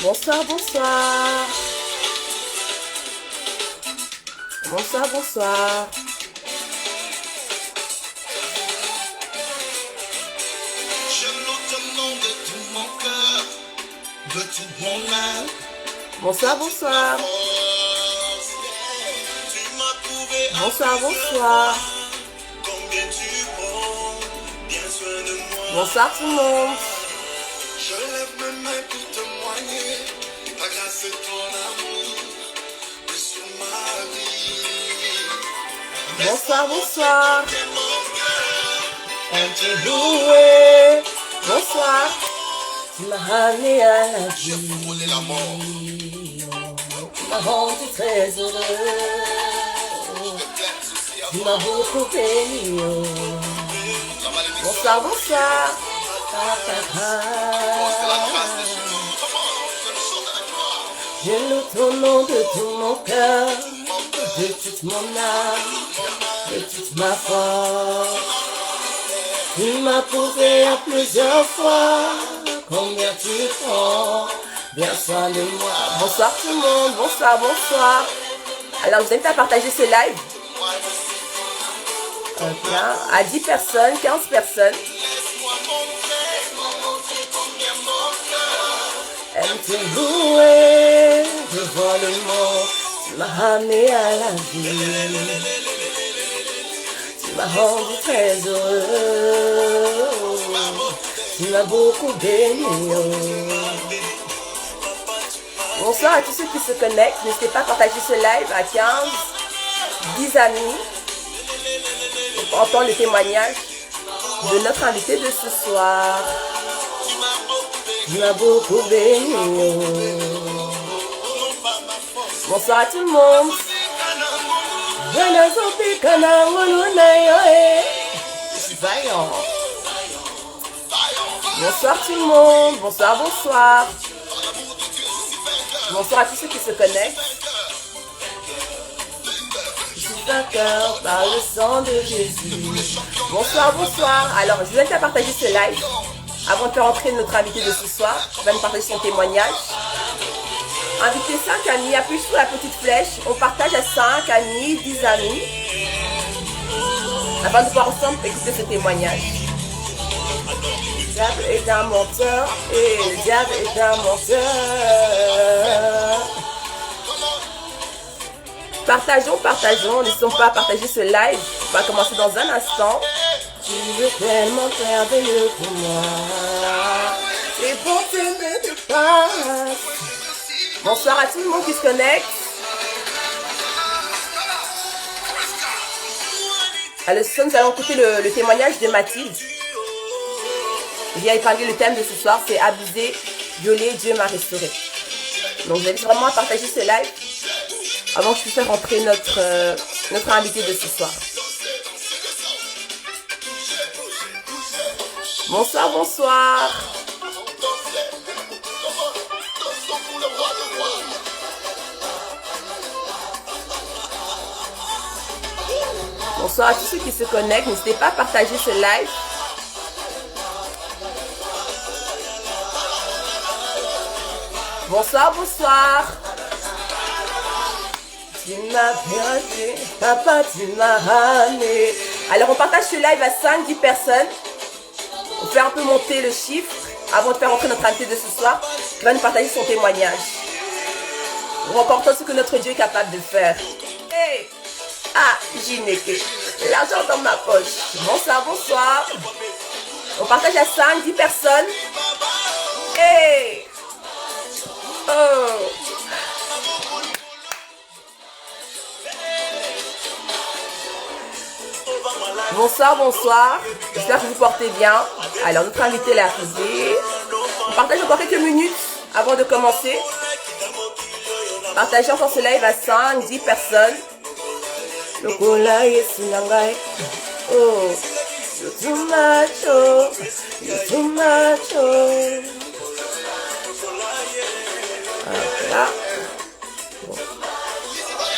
Bonsoir, bonsoir. Bonsoir, bonsoir. Je loue ton nom de tout mon cœur, de toute mon âme. Bonsoir, bonsoir. Tu m'as prouvé Bonsoir, bonsoir. combien tu prends bien soin de moi. Bonsoir tout le monde. Je lève mes mains pour témoigner la grâce de ton amour sur ma vie. Bonsoir, bonsoir. C'est mon cœur. Un te louer. Bonsoir. Tu m'as ramené à la J'ai vie. frôlé la mort. Tu m'as rendu très heureux. Tu m'as beaucoup béni. La malédiction. Bonsoir, bonsoir. C'est la grâce de Jésus. Comment je le chante avec toi. Je loue ton nom de tout mon cœur, de toute mon âme, de toute ma force. Tu m'as prouvé à plusieurs fois combien tu prends bien soin de moi. Bonsoir tout le monde, bonsoir, bonsoir. Alors je vous invite à partager ce live. Bien, à 10 personnes, 15 personnes. Laisse-moi montrer combien mon cœur. Aime te louer devant le monde. Tu m'as ramené à la vie. Tu m'as rendu très heureux. Tu m'as beaucoup béni. Bonsoir à tous ceux qui se connectent. N'hésitez pas à partager ce live à 15, 10 amis. Pour entendre le témoignage de notre invité de ce soir. Tu m'as beaucoup béni. Bonsoir à tout le monde. Je suis vaillant. Bonsoir tout le monde. Bonsoir, bonsoir. Bonsoir à tous ceux qui se connectent. Je suis vainqueur par le sang de Jésus. Bonsoir, bonsoir. Alors, je vous invite à partager ce live. Avant de faire entrer notre invité de ce soir, il va nous partager son témoignage. Invitez 5 amis, appuyez sur la petite flèche. On partage à 5 amis, 10 amis. Afin de pouvoir ensemble écouter ce témoignage. Le diable est un menteur et le diable est un menteur. Partageons, partageons. N'hésitons pas à partager ce live. On va commencer dans un instant. Tu es tellement merveilleux pour moi. Et pour t'aimer de passe. Bonsoir à tout le monde qui se connecte. Alors, ce soir, nous allons écouter le témoignage de Mathilde. Il vient épargner le thème de ce soir, c'est abusé, violé, Dieu m'a restauré. Donc, je vous invite vraiment à partager ce live avant que je puisse faire rentrer notre invité de ce soir. Bonsoir, bonsoir. Bonsoir à tous ceux qui se connectent. N'hésitez pas à partager ce live. Bonsoir, bonsoir. Tu m'as perdu, papa, tu m'as ramené. Alors, on partage ce live à 5-10 personnes. On fait un peu monter le chiffre avant de faire entrer notre invité de ce soir qui va nous partager son témoignage. Nous remportons ce que notre Dieu est capable de faire. Hey! Ah, Ginéké, l'argent dans ma poche. Bonsoir, bonsoir. On partage à 5-10 personnes. Hey! Oh! Bonsoir, bonsoir. J'espère que vous portez bien. Alors, notre invité est arrivé. On partage encore quelques minutes avant de commencer. Partagez encore ce live à 5-10 personnes. Le cola est sous l'angai. Oh, you're too much, oh, you're too much, oh. Voilà. Bon.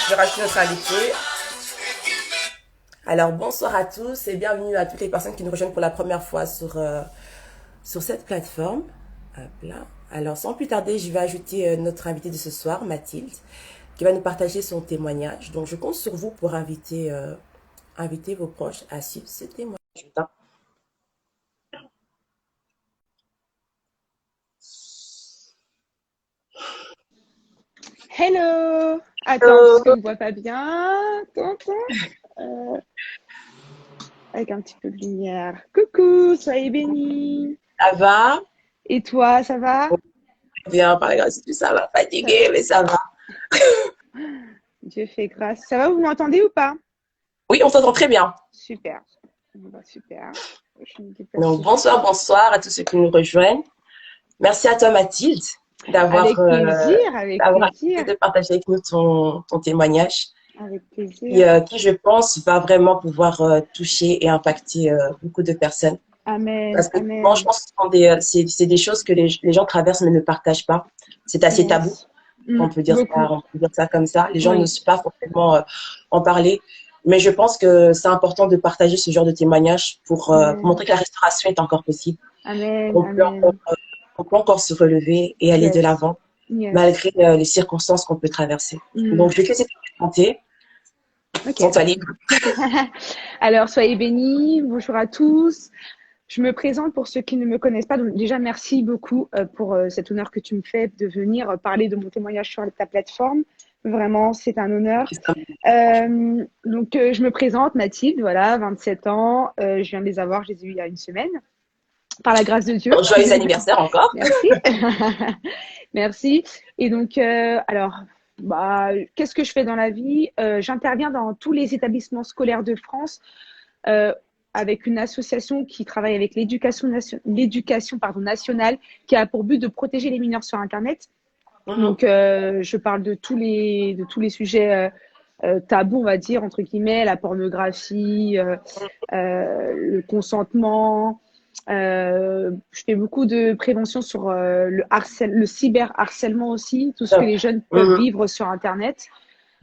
Je vais rajouter notre invité. Alors, bonsoir à tous et bienvenue à toutes les personnes qui nous rejoignent pour la première fois sur cette plateforme. Hop là. Alors, sans plus tarder, je vais ajouter notre invité de ce soir, Mathilde, qui va nous partager son témoignage. Donc, je compte sur vous pour inviter vos proches à suivre ce témoignage. Hello! Attends, parce que je ne vois pas bien. Attends. Euh, avec un petit peu de lumière. Coucou, soyez bénis. Ça va? Et toi, ça va? Bien, par la grâce de Dieu, ça va. Ça- Fatigué, mais ça va. Dieu fait grâce. Ça va, vous m'entendez ou pas? Oui, on s'entend très bien. Super. Bon, bah, super. Je me déplace Donc, juste. bonsoir à tous ceux qui nous rejoignent. Merci à toi, Mathilde, d'avoir Avec plaisir, avec accepté plaisir, de partager avec nous ton témoignage, avec plaisir. qui, je pense, va vraiment pouvoir toucher et impacter beaucoup de personnes. Amen, Parce que souvent, je amen. pense que c'est des choses que les gens traversent mais ne partagent pas. C'est assez tabou. Yes. Beaucoup. On peut dire ça comme ça. Les gens Oui. n'osent pas forcément en parler. Mais je pense que c'est important de partager ce genre de témoignage pour Amen. montrer que la restauration est encore possible. Amen, On peut encore, amen. on peut encore se relever et aller de Yes. l'avant Yes. malgré les circonstances qu'on peut traverser. Donc, Mm. je vais te laisser te présenter. Ok. Sans toi libre. Alors, soyez bénis. Bonjour à tous. Je me présente pour ceux qui ne me connaissent pas. Donc, déjà, merci beaucoup pour cet honneur que tu me fais de venir parler de mon témoignage sur ta plateforme. Vraiment, c'est un honneur. Je me présente, Mathilde, voilà, 27 ans. Je viens de les avoir, je les ai eu il y a une semaine, par la grâce de Dieu. Joyeux anniversaire encore. Merci. Merci. Et donc, qu'est-ce que je fais dans la vie? J'interviens dans tous les établissements scolaires de France euh, avec une association qui travaille avec l'éducation nationale, qui a pour but de protéger les mineurs sur Internet. Donc, je parle de tous les sujets tabous, on va dire, entre guillemets, la pornographie, le consentement. Je fais beaucoup de prévention sur le cyberharcèlement aussi, tout ce que Top. les jeunes peuvent vivre sur Internet.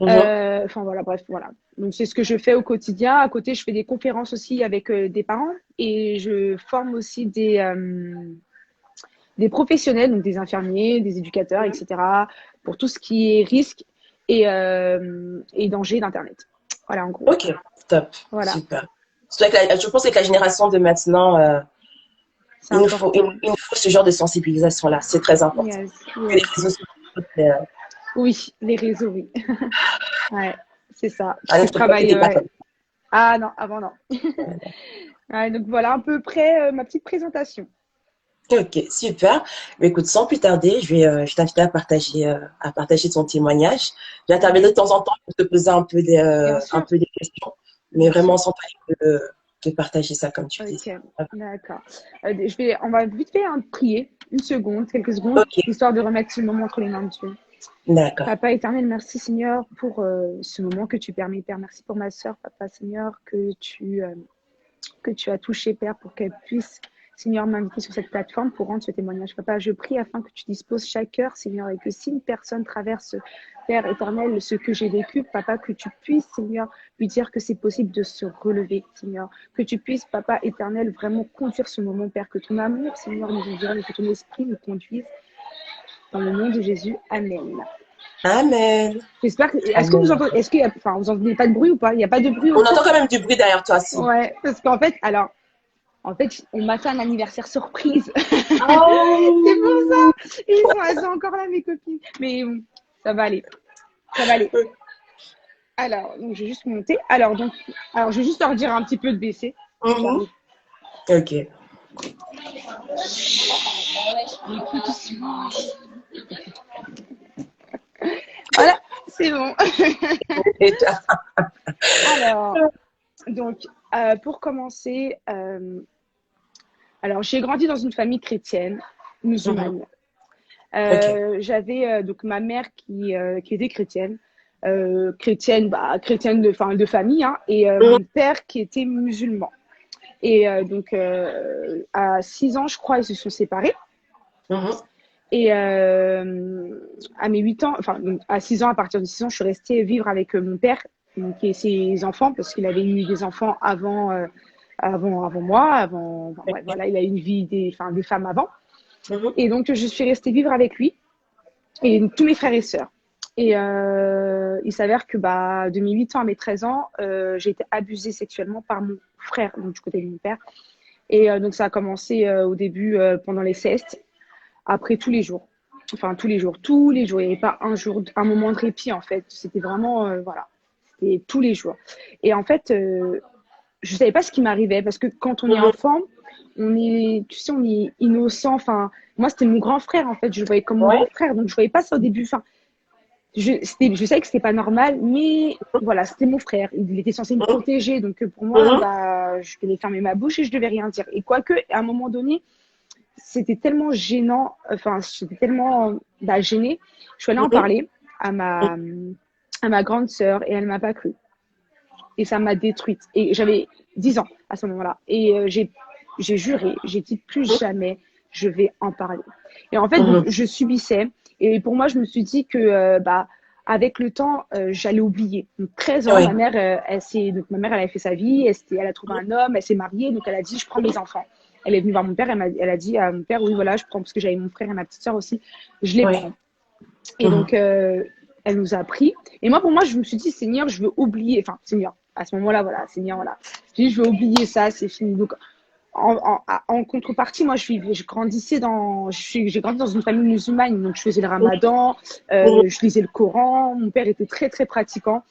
Enfin voilà, bref, voilà. Donc c'est ce que je fais au quotidien. À côté, je fais des conférences aussi avec des parents et je forme aussi des professionnels, donc des infirmiers, des éducateurs, etc., pour tout ce qui est risque et danger d'Internet. Voilà, en gros. Ok, top. Voilà, Super. Je pense que la génération de maintenant, c'est important. il nous faut ce genre de sensibilisation-là. C'est très important. Yes, Que les yes. réseaux sociaux, c'est, Oui, les réseaux, oui. Ouais, c'est ça. à Parce que je notre époque, travaille. c'était pas Ouais. comme Ah non, avant non. Ouais, donc voilà à peu près ma petite présentation. ça. Ok, super. Mais écoute, sans plus tarder, je t'invite à partager ton témoignage. J'interviens de Amen. temps en temps pour te poser Bien un sûr, peu des questions, mais bien vraiment sûr. sans parler de partager ça comme tu Ok, désires. d'accord. On va vite fait prier, une seconde, quelques secondes, Ok, histoire de remettre ce moment entre les mains de Dieu. d'accord. Papa éternel, merci Seigneur pour ce moment que tu permets, Père. Merci pour ma sœur, Papa Seigneur, que tu as touché, Père, pour qu'elle puisse, Seigneur, m'inviter sur cette plateforme pour rendre ce témoignage. Papa, je prie afin que tu disposes chaque heure, Seigneur, et que si une personne traverse, Père éternel, ce que j'ai vécu, Papa, que tu puisses, Seigneur, lui dire que c'est possible de se relever, Seigneur. Que tu puisses, Papa éternel, vraiment conduire ce moment, Père. Que ton amour, Seigneur, nous environne et que ton esprit nous conduise. Dans le nom de Jésus, Amen. Amen. J'espère que. Est-ce que vous Amen. entendez. Est-ce qu'il y a. Enfin, vous entendez pas de bruit ou pas? Il n'y a pas de bruit On autour? entend quand même du bruit derrière toi, si. Ouais, parce qu'en fait, alors, en fait, on m'a fait un anniversaire surprise. C'est pour Oh! ça. Elles sont encore là, mes copines. Mais bon, ça va aller. Ça va aller. Alors, donc, je vais juste monter. Alors, je vais juste leur dire un petit peu de baisser. Mhm. J'arrive. Ok. Voilà, c'est bon. Et toi? Alors, donc, pour commencer, alors, j'ai grandi dans une famille chrétienne, Mhm. musulmane. Ok. J'avais donc ma mère qui était chrétienne, chrétienne de famille, hein, et Mhm. mon père qui était musulman. Et à 6 ans, je crois, ils se sont séparés. Mhm. Et à mes 8 ans, enfin donc, à 6 ans, à partir de 6 ans, je suis restée vivre avec mon père donc, et ses enfants parce qu'il avait eu des enfants avant moi, enfin, ouais, Ok. voilà, il a eu une vie des femmes avant. Mhm. Et donc, je suis restée vivre avec lui et tous mes frères et sœurs. Et il s'avère que de mes 8 ans à mes 13 ans, j'ai été abusée sexuellement par mon frère, donc du côté de mon père. Et donc, ça a commencé au début pendant les siestes, après tous les jours. Enfin, tous les jours, tous les jours. Il n'y avait pas un jour, un moment de répit, en fait. C'était vraiment, voilà, c'était tous les jours. Et en fait, je savais pas ce qui m'arrivait parce que quand on est Mhm. enfant, on est, tu sais, on est innocent. Enfin, moi, c'était mon grand frère, en fait. Je le voyais comme mon grand Ouais. frère, donc je voyais pas ça au début. Enfin, je savais que c'était pas normal, mais voilà, c'était mon frère. Il était censé me Mhm. protéger, donc pour moi, Mhm. je devais fermer ma bouche et je devais rien dire. Et quoique, à un moment donné, c'était tellement gênant, enfin, j'étais tellement gênée. Je suis allée en Mhm. parler à ma grande sœur et elle m'a pas cru. Et ça m'a détruite. Et j'avais 10 ans à ce moment-là. Et j'ai juré, j'ai dit plus jamais je vais en parler. Et en fait, donc, Mhm. je subissais. Et pour moi, je me suis dit que avec le temps, j'allais oublier. Donc 13 ans, Ouais. ma mère, ma mère, elle a fait sa vie, elle a trouvé un homme, elle s'est mariée, donc elle a dit, je prends mes enfants. Elle est venue voir mon père, elle a dit à mon père, oui, voilà, je prends, parce que j'avais mon frère et ma petite soeur aussi, je les Ouais. prends. Et donc, Mhm. elle nous a pris. Et moi, pour moi, je me suis dit, Seigneur, je veux oublier. Enfin, Seigneur, à ce moment-là, voilà, Seigneur, voilà. J'ai dit, je veux oublier ça, c'est fini. Donc, en contrepartie, moi, j'ai grandi dans une famille musulmane. Donc, je faisais le ramadan, Mhm. je lisais le Coran. Mon père était très, très pratiquant.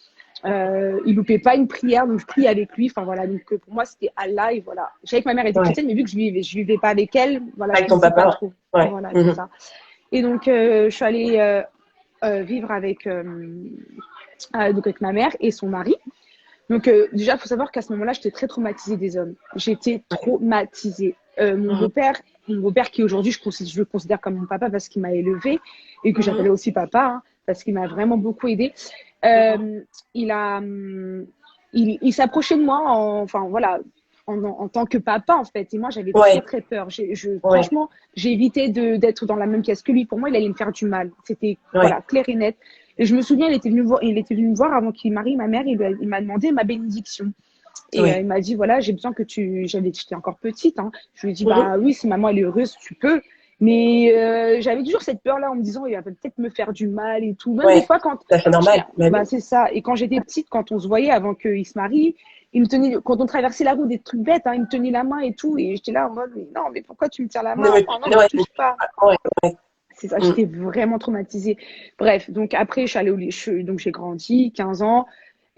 Il loupait pas une prière, donc je priais avec lui. Enfin, voilà. Donc, pour moi, c'était Allah. Et voilà. Je savais que ma mère était Ouais. chrétienne, mais vu que je vivais pas avec elle, voilà, je Avec ton connaissais pas papa. trop. Ouais. Voilà, c'est Mhm. ça. Et donc, je suis allée vivre donc avec ma mère et son mari. Donc déjà, il faut savoir qu'à ce moment-là, j'étais très traumatisée des hommes. J'étais traumatisée. Mhm. Mon beau-père qui aujourd'hui, je le considère comme mon papa parce qu'il m'a élevée et que Mhm. j'appelais aussi papa, hein, parce qu'il m'a vraiment beaucoup aidée. Mhm. Euh, il a, il s'approchait de moi, enfin voilà, en tant que papa en fait. Et moi, j'avais très Ouais. très peur. Ouais. Franchement, j'ai évité d'être dans la même pièce que lui. Pour moi, il allait me faire du mal. C'était Ouais. voilà clair et net. Et je me souviens, il était venu me voir avant qu'il marie ma mère. Il m'a demandé ma bénédiction. Et Ouais. il m'a dit, voilà, j'ai besoin que j'étais encore petite. Hein. Je lui ai dit, Mhm. bah oui, si maman elle est heureuse, tu peux. Mais j'avais toujours cette peur-là en me disant, il va peut-être me faire du mal et tout. Même des Ouais. fois, quand Ça fait normal. Bah oui. bah, c'est ça. Et quand j'étais petite, quand on se voyait avant qu'il se marie, il me tenait, quand on traversait la route, des trucs bêtes, hein, il me tenait la main et tout. Et j'étais là en mode, mais non, mais pourquoi tu me tiens la Ne main? me, Enfin, non, me ouais, touche pas. ouais, ouais. C'est ça, Mhm. j'étais vraiment traumatisée. Bref, donc après, je suis allée donc j'ai grandi, 15 ans.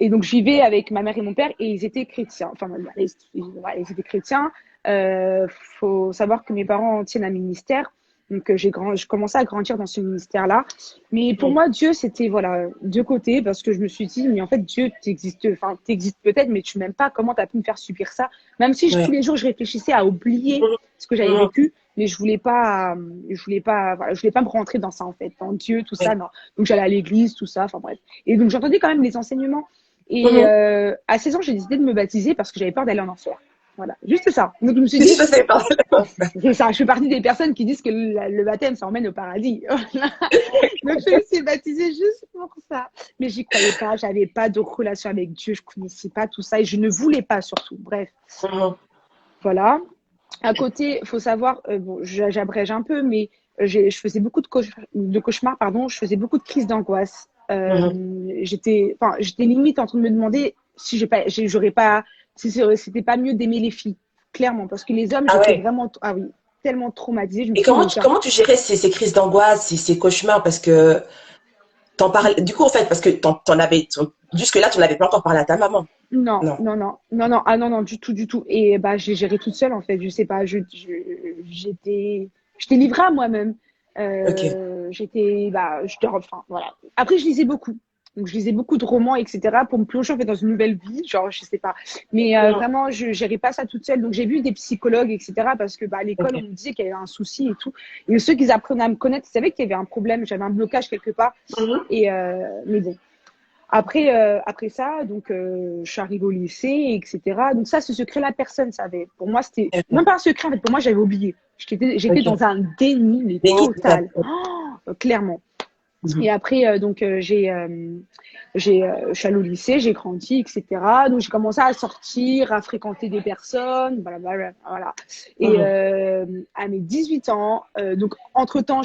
Et donc, j'y vais avec ma mère et mon père et ils étaient chrétiens. Enfin, ils étaient chrétiens. Faut savoir que mes parents tiennent un ministère. Donc, je commençais à grandir dans ce ministère-là. Mais pour Mhm. moi, Dieu, c'était, voilà, deux côtés parce que je me suis dit, mais en fait, Dieu, t'existes peut-être, mais tu m'aimes pas. Comment t'as pu me faire subir ça? Même si tous Ouais. les jours, je réfléchissais à oublier Mhm. ce que j'avais Mhm. vécu, mais voilà, je voulais pas me rentrer dans ça, en fait, dans Dieu, tout ça, Ouais. non. Donc, j'allais à l'église, tout ça, enfin, bref. Et donc, j'entendais quand même les enseignements. Et Mhm. à 16 ans, j'ai décidé de me baptiser parce que j'avais peur d'aller en enfer. Voilà, juste ça. Donc, je me suis Qu'est-ce dit, qui se passait par c'est ça, je fais partie des personnes qui disent que le baptême, ça emmène au paradis. Donc, je me suis baptisée juste pour ça. Mais j'y croyais pas, j'avais pas de relation avec Dieu, je connaissais pas tout ça et je ne voulais pas surtout. Bref, Mhm. voilà. À côté, il faut savoir, bon, j'abrège un peu, mais je faisais beaucoup de cauchemars, pardon, je faisais beaucoup de crises d'angoisse. Mhm. J'étais limite en train de me demander j'aurais pas, si c'était pas mieux d'aimer les filles, clairement, parce que les hommes, Ah j'étais ouais. vraiment, ah oui, tellement traumatisée. Je me Et suis dit, mais comment tu gérais ces crises d'angoisse, ces cauchemars? Parce que t'en parles, du coup, en fait, parce que jusque-là, tu n'avais pas encore parlé à ta maman. non, Non. non, non, non, non, ah non, non, du tout, du tout. Et bah, j'ai géré toute seule, en fait. Je sais pas, j'étais livrée à moi-même. Ok. Enfin, voilà. Après, je lisais beaucoup. Donc, je lisais beaucoup de romans, etc., pour me plonger, en fait, dans une nouvelle vie. Genre, je sais pas. Mais Mhm. vraiment, je gérais pas ça toute seule. Donc, j'ai vu des psychologues, etc., parce que, bah, à l'école, on Ok. me disait qu'il y avait un souci et tout. Et ceux qui apprenaient à me connaître, ils savaient qu'il y avait un problème. J'avais un blocage quelque part. Mhm. Et, mais bon. Après ça, donc je suis arrivée au lycée, etc. Donc ça, ce secret-là, personne savait. Pour moi, c'était même D'accord. pas un secret. En fait, pour moi, j'avais oublié. J'étais Ok. dans un déni mais Déni total. total, clairement. Et après, je suis allée au lycée, j'ai grandi, etc. Donc, j'ai commencé à sortir, à fréquenter des personnes, voilà. Et Mhm. à mes 18 ans, donc, entre-temps,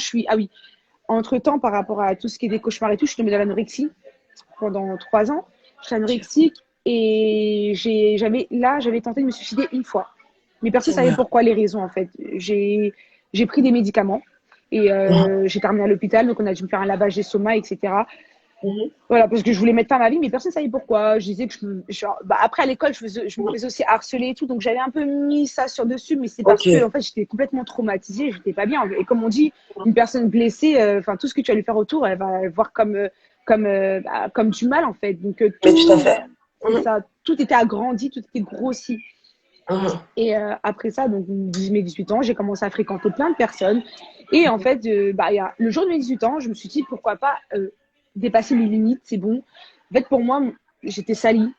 entre-temps, par rapport à tout ce qui est des cauchemars et tout, je suis tombée dans l'anorexie pendant 3 ans. J'étais anorexique et j'avais tenté de me suicider une fois. Mais personne ne savait Oula. pourquoi, les raisons, en fait. J'ai pris des médicaments et Mhm. j'ai terminé à l'hôpital, donc on a dû me faire un lavage d'estomac, etc. Mhm. Voilà, parce que je voulais mettre fin à ma vie, mais personne ne savait pourquoi. Je disais que après à l'école, je me Mhm. faisais aussi harceler et tout, donc j'avais un peu mis ça sur dessus, mais c'est parce Ok. que en fait j'étais complètement traumatisée, j'étais pas bien. Et comme on dit, une personne blessée, enfin tout ce que tu vas lui faire autour, elle va le voir comme du mal en fait. Donc Mais tout à fait. c'est Mhm. ça, tout était agrandi, tout était grossi. Mhm. Et après ça, donc mes 18 ans, j'ai commencé à fréquenter plein de personnes. Et en fait, le jour de mes 18 ans, je me suis dit pourquoi pas dépasser mes limites, c'est bon. En fait, pour moi, j'étais salie.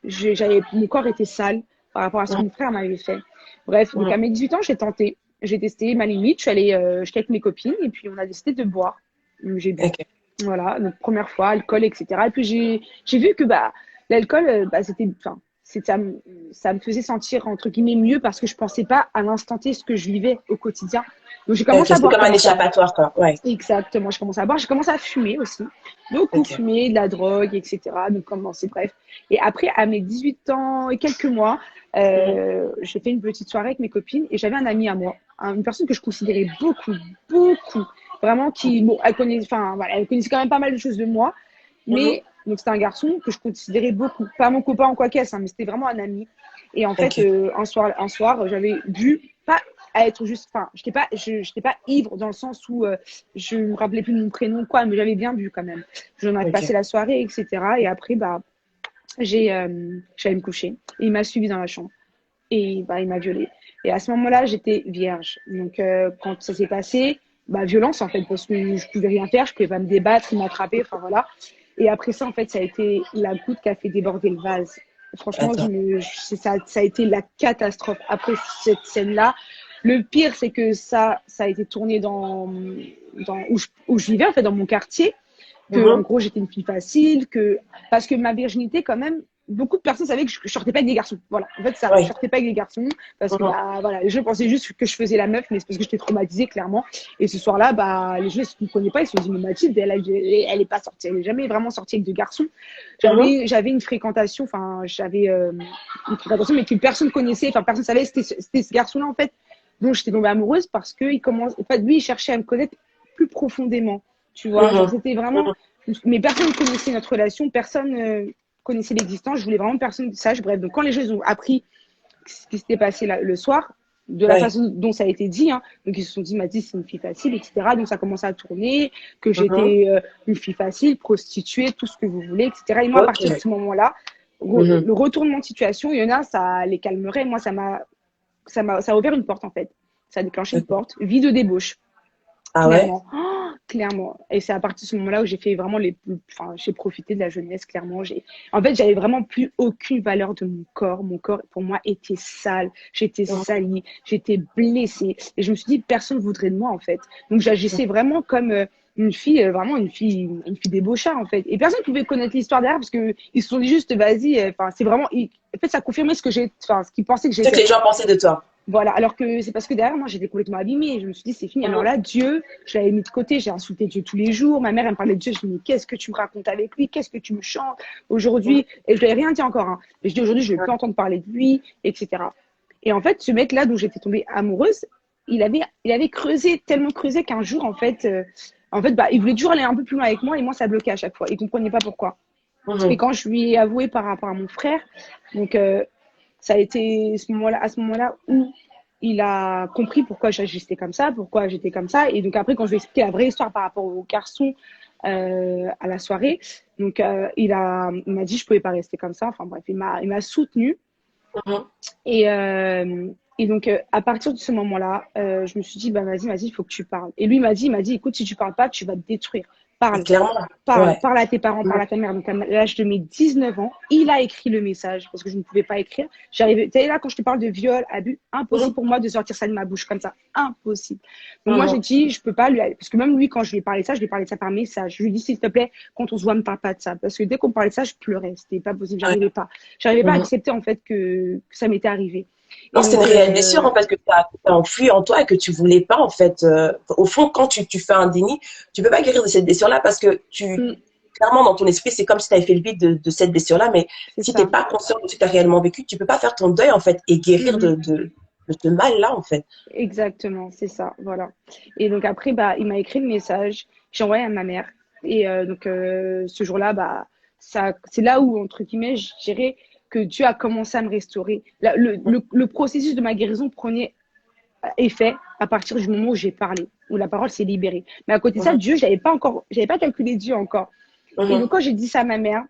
Mon corps était sale par rapport à ce que mon frère m'avait fait. Bref, donc Mhm. à mes 18 ans, j'ai tenté. J'ai testé ma limite. J'étais avec mes copines et puis on a décidé de boire. Donc, j'ai bu. Ok. Voilà, notre première fois, alcool, etc. Et puis j'ai vu que l'alcool, c'était, enfin, ça me faisait sentir entre guillemets mieux parce que je pensais pas à l'instant T ce que je vivais au quotidien. Donc j'ai Ok, commencé à c'était boire comme un comme ça. échappatoire, quoi. Ouais. Exactement, j'ai commencé à boire, j'ai commencé à fumer aussi. Beaucoup Ok. fumer, de la drogue, etc. Donc commencer, bref. Et après, à mes 18 ans et quelques mois, Mhm. j'ai fait une petite soirée avec mes copines et j'avais un ami à moi, une personne que je considérais beaucoup, beaucoup, vraiment qui, bon, enfin, voilà, elle connaissait quand même pas mal de choses de moi, Mhm. mais donc c'était un garçon que je considérais beaucoup, pas mon copain en quoi qu'est-ce, hein, mais c'était vraiment un ami. Et en fait, Ok. un soir, j'avais bu, pas à être juste, enfin, j'étais pas ivre dans le sens où je me rappelais plus de mon prénom quoi, mais j'avais bien bu quand même. J'en ai Ok. passé la soirée, etc. Et après, j'allais me coucher. Et il m'a suivi dans la chambre et il m'a violée. Et à ce moment-là, j'étais vierge. Donc quand ça s'est passé, violence en fait, parce que je pouvais rien faire, je pouvais pas me débattre, il m'attrapait, enfin voilà. Et après ça, en fait, ça a été la goutte qui a fait déborder le vase. Franchement, Attends. ça a été la catastrophe. Après cette scène-là, le pire, c'est que ça a été tourné où je vivais, en fait, dans mon quartier, que en Mhm. gros j'étais une fille facile, parce que ma virginité quand même, beaucoup de personnes savaient que je sortais pas avec des garçons. Voilà, en fait ça, je Oui. sortais pas avec des garçons parce que Mhm. voilà, les gens pensaient juste que je faisais la meuf, mais c'est parce que j'étais traumatisée clairement. Et ce soir-là, les gens ne me connaissaient pas, ils se sont dit mais Mathilde, elle est pas sortie, elle est jamais vraiment sortie avec deux garçons. Mhm. J'avais une fréquentation, enfin j'avais une fréquentation, mais que personne connaissait, enfin personne savait c'était ce garçon-là en fait dont j'étais tombée amoureuse parce que lui il cherchait à me connaître plus profondément. Tu vois, genre Mhm. c'était vraiment Mhm. mais personne connaissait notre relation, personne connaissait l'existence. Je voulais vraiment que personne sache. Bref, donc quand les gens ont appris ce qui s'était passé le soir, de la Ouais. façon dont ça a été dit, hein, donc ils se sont dit, Mathis, c'est une fille facile, etc. Donc ça a commencé à tourner, que Mhm. j'étais une fille facile, prostituée, tout ce que vous voulez, etc. Et moi, à partir de Ok. ce moment-là, Mhm. le retournement de situation, il y en a, ça les calmerait. Moi, ça a ouvert une porte, en fait. Ça a déclenché une Ok. porte, vie de débauche. Ah ouais? Clairement, oh, clairement. Et c'est à partir de ce moment-là où j'ai fait vraiment enfin, j'ai profité de la jeunesse, clairement. En fait, j'avais vraiment plus aucune valeur de mon corps. Mon corps, pour moi, était sale. J'étais Mhm. salie. J'étais blessée. Et je me suis dit, personne ne voudrait de moi, en fait. Donc, j'agissais vraiment comme une fille, vraiment une fille débauchée, en fait. Et personne ne pouvait connaître l'histoire derrière parce que ils se sont dit juste, vas-y, enfin, c'est vraiment, en fait, ça confirmait ce qu'ils pensaient que Ce que j'étais. les gens pensaient de toi. Voilà, alors que c'est parce que derrière, moi, j'étais complètement abîmée. Je me suis dit, c'est fini. Alors Mhm. là, Dieu, je l'avais mis de côté, j'ai insulté Dieu tous les jours. Ma mère, elle me parlait de Dieu. Je me dis, mais qu'est-ce que tu me racontes avec lui? Qu'est-ce que tu me chantes Mhm. aujourd'hui? Et je lui avais rien dit encore, hein. Mais je dis, aujourd'hui, je ne vais plus entendre parler de lui, etc. Et en fait, ce mec-là, dont j'étais tombée amoureuse, il avait creusé, tellement creusé qu'un jour, en fait, il voulait toujours aller un peu plus loin avec moi et moi, ça bloquait à chaque fois. Il comprenait pas pourquoi. Et Mhm. quand je lui ai avoué par rapport à mon frère, donc ça a été à ce moment-là où il a compris pourquoi j'agissais comme ça, pourquoi j'étais comme ça. Et donc après, quand je lui ai expliqué la vraie histoire par rapport au garçon à la soirée, donc il m'a dit je pouvais pas rester comme ça. Enfin bref, il m'a soutenu. Mhm. Et Et donc, à partir de ce moment-là, je me suis dit, bah, vas-y, il faut que tu parles. Et lui, il m'a dit, écoute, si tu parles pas, tu vas te détruire. Parle, Clairement. parle, Ouais. parle à tes parents, Mm. parle à ta mère. Donc, à l'âge de mes 19 ans, il a écrit le message parce que je ne pouvais pas écrire. J'arrivais, tu sais, là, quand je te parle de viol, abus, impossible Mhm. pour moi de sortir ça de ma bouche comme ça. Impossible. Donc, moi, j'ai Mhm. dit, je peux pas lui, parce que même lui, quand je lui ai parlé de ça, je lui ai parlé de ça par message. Je lui ai dit, s'il te plaît, quand on se voit, ne me parle pas de ça. Parce que dès qu'on parlait de ça, je pleurais. C'était pas possible. Ouais. J'arrivais pas. J'arrivais pas à Mhm. accepter, en fait, que ça m'était arrivé. Non, Et c'était une donc, réelle blessure en fait que tu as enfouie en toi et que tu voulais pas en fait. Au fond, quand tu fais un déni, tu peux pas guérir de cette blessure-là parce que clairement dans ton esprit, c'est comme si tu avais fait le vide de cette blessure-là. Mais c'est si t'es ça. pas conscient de ce que tu as réellement vécu, tu peux pas faire ton deuil en fait et guérir Mhm. de ce mal-là en fait. Exactement, c'est ça, voilà. Et donc après, bah, il m'a écrit le message, j'ai envoyé à ma mère. Et donc ce jour-là, bah, ça, c'est là où, entre guillemets, je dirais que Dieu a commencé à me restaurer. Le processus de ma guérison prenait effet à partir du moment où j'ai parlé, où la parole s'est libérée. Mais à côté de ça, Mhm. Dieu, j'avais pas calculé Dieu encore. Et donc Mhm. quand j'ai dit ça à ma mère,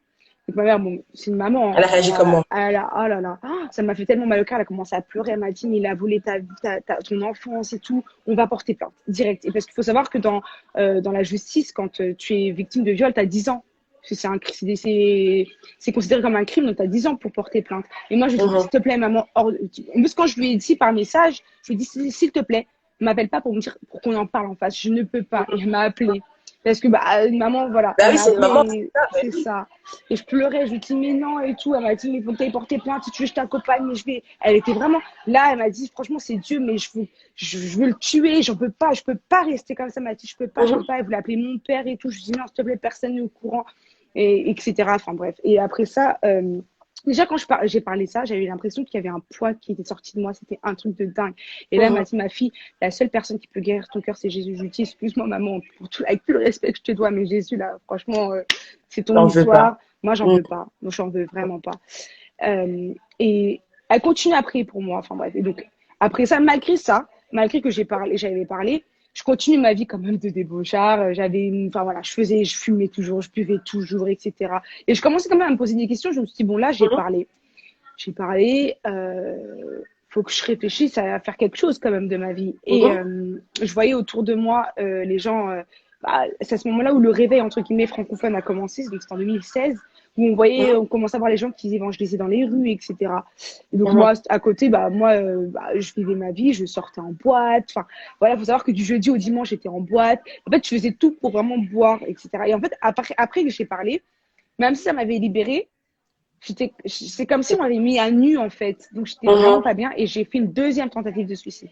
donc ma mère, bon, c'est une maman, Elle a réagi comment? oh là là, ça m'a fait tellement mal au cœur, elle a commencé à pleurer, elle m'a dit, mais il a volé ton enfance et tout, on va porter plainte, direct. Et parce qu'il faut savoir que dans la justice, quand tu es victime de viol, tu as 10 ans. Parce que c'est considéré comme un crime, donc tu as 10 ans pour porter plainte. Et moi, je lui ai dit, Mhm. s'il te plaît, maman, en plus, quand je lui ai dit par message, je lui ai dit, s'il te plaît, m'appelle pas pour me dire, pour qu'on en parle en face. Je ne peux pas. Et elle m'a appelé. Parce que, bah, maman, voilà, Bah elle oui, m'a c'est une maman, appelé, c'est ça. c'est ça. Et je pleurais, je lui dis, mais non, et tout. Elle m'a dit, mais il faut que tu ailles porter plainte, si tu veux, je t'accompagne, mais je vais. Elle était vraiment, là, elle m'a dit, franchement, c'est Dieu, mais je veux le tuer, je peux pas rester comme ça, elle m'a dit, je peux Mhm. pas. Elle voulait appeler mon père et tout. Je lui dis, non, s'il te plaît, personne n'est au courant, et, etc. Enfin, bref. Et après ça, déjà, quand j'ai parlé ça, j'avais l'impression qu'il y avait un poids qui était sorti de moi. C'était un truc de dingue. Et là, elle m'a Mhm. dit, ma fille, la seule personne qui peut guérir ton cœur, c'est Jésus. Je lui dis, excuse-moi, maman, avec tout le respect que je te dois, mais Jésus, là, franchement, c'est ton J'en veux pas. histoire. Moi, j'en Mhm. veux pas. Moi, j'en veux vraiment pas. Et elle continue à prier pour moi. Enfin, bref. Et donc, après ça, malgré que j'avais parlé, je continue ma vie quand même de débauchard. Enfin voilà, je fumais toujours, je buvais toujours, etc. Et je commençais quand même à me poser des questions. Je me suis dit, bon, là, Mhm. j'ai parlé, faut que je réfléchisse à faire quelque chose quand même de ma vie. Et Mhm. je voyais autour de moi les gens, bah, c'est à ce moment-là où le réveil entre guillemets francophone a commencé, donc c'était en 2016, où on commençait à voir les gens qui évangélisaient dans les rues, etc. Et donc Mhm. moi, à côté, je vivais ma vie, je sortais en boîte, enfin voilà, faut savoir que du jeudi au dimanche, j'étais en boîte. En fait, je faisais tout pour vraiment boire, etc. Et en fait, après que j'ai parlé, même si ça m'avait libérée, c'est comme si on m'avait mis à nu en fait. Donc j'étais vraiment Mhm. pas bien et j'ai fait une deuxième tentative de suicide.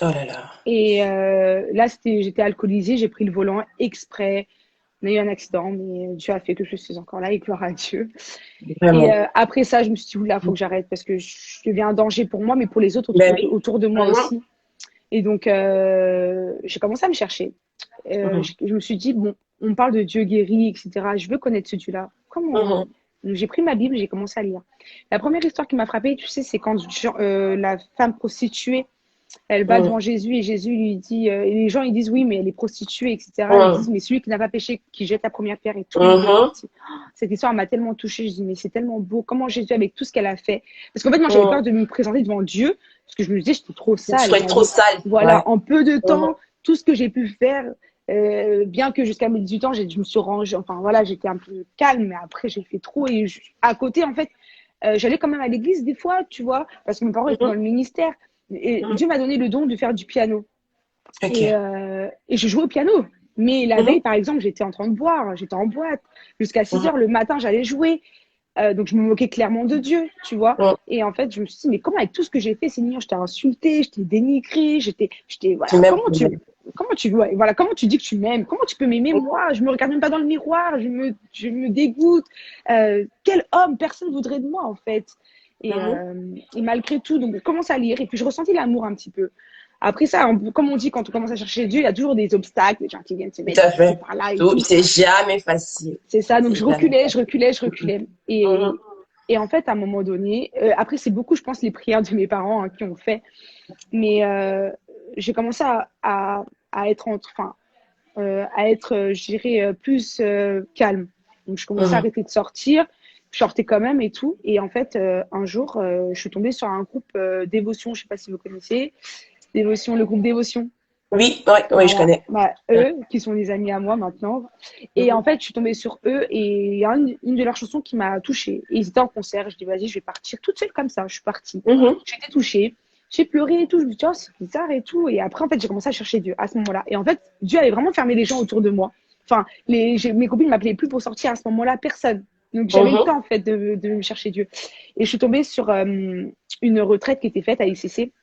Oh là là. Et là, j'étais alcoolisée, j'ai pris le volant exprès. On a eu un accident, mais Dieu a fait que je suis encore là et gloire à Dieu. Et Vraiment. après ça, je me suis dit, oula, faut que j'arrête parce que je deviens un danger pour moi, mais pour les autres Ben oui. autour de moi Mhm. aussi. Et donc, j'ai commencé à me chercher. Mhm. Je me suis dit, bon, on parle de Dieu guéri, etc. Je veux connaître ce Dieu-là. Comment? Mhm. Donc, j'ai pris ma Bible, j'ai commencé à lire. La première histoire qui m'a frappée, tu sais, c'est quand la femme prostituée, elle va Mhm. devant Jésus et Jésus lui dit, et les gens ils disent oui, mais elle est prostituée, etc. Ils Mhm. disent, mais celui qui n'a pas péché, qui jette la première pierre et tout le monde est Mhm. parti. Oh, cette histoire m'a tellement touchée. Je dis, mais c'est tellement beau. Comment Jésus, avec tout ce qu'elle a fait. Parce qu'en fait, moi, j'avais peur Mhm. de me présenter devant Dieu, parce que je me disais, j'étais trop Tu sale. serais trop sale. Voilà, Ouais. en peu de Mhm. temps, tout ce que j'ai pu faire, bien que jusqu'à mes 18 ans, je me suis rangée, enfin voilà, j'étais un peu calme, mais après, j'ai fait trop. Et à côté, en fait, j'allais quand même à l'église des fois, tu vois, parce que mes parents étaient dans Mhm. le ministère. Et Mhm. Dieu m'a donné le don de faire du piano. Ok. Et je jouais au piano. Mais la veille, Mhm. par exemple, j'étais en train de boire, j'étais en boîte. Jusqu'à 6 Mhm. heures le matin, j'allais jouer. Donc, je me moquais clairement de Dieu, tu vois. Mhm. Et en fait, je me suis dit, mais comment, avec tout ce que j'ai fait, Seigneur, je t'ai insulté, je t'ai dénigré, Tu voilà, m'aimes quand même. ouais, voilà, comment tu dis que tu m'aimes? Comment tu peux m'aimer, moi? Je me regarde même pas dans le miroir, je me dégoûte. Quel homme? Personne voudrait de moi, en fait. Mhm. Et malgré tout, donc, je commence à lire, et puis je ressentis l'amour un petit peu. Après ça, comme on dit, quand on commence à chercher Dieu, il y a toujours des obstacles, des gens qui viennent se Tout mettre à ici, fait. par là et Tout, tout. c'est jamais facile. C'est ça, donc C'est je jamais reculais, je facile. reculais, je reculais. Mhm. Et en fait, à un moment donné, après, c'est beaucoup, je pense, les prières de mes parents hein, qui ont fait, mais j'ai commencé à être, je dirais, plus calme. Donc, je commençais à Mhm. arrêter de sortir. je sortais quand même et tout. Et en fait, un jour, je suis tombée sur un groupe Dévotion, je sais pas si vous connaissez. Dévotion, le groupe Dévotion. Oui, ouais, ouais, je Voilà. connais. Bah, eux, qui sont des amis à moi maintenant. Et en Mhm. fait, je suis tombée sur eux et il y a une de leurs chansons qui m'a touchée. Et ils étaient en concert. Je dis, vas-y, je vais partir toute seule comme ça. Je suis partie. Mhm. J'ai été touchée. J'ai pleuré et tout. Je me dis, oh, c'est bizarre et tout. Et après, en fait, j'ai commencé à chercher Dieu à ce moment-là. Et en fait, Dieu avait vraiment fermé les gens autour de moi. Enfin, mes copines ne m'appelaient plus pour sortir à ce moment-là, personne. Donc, j'avais le Mhm. temps, en fait, de chercher Dieu. Et je suis tombée sur une retraite qui était faite à ICC.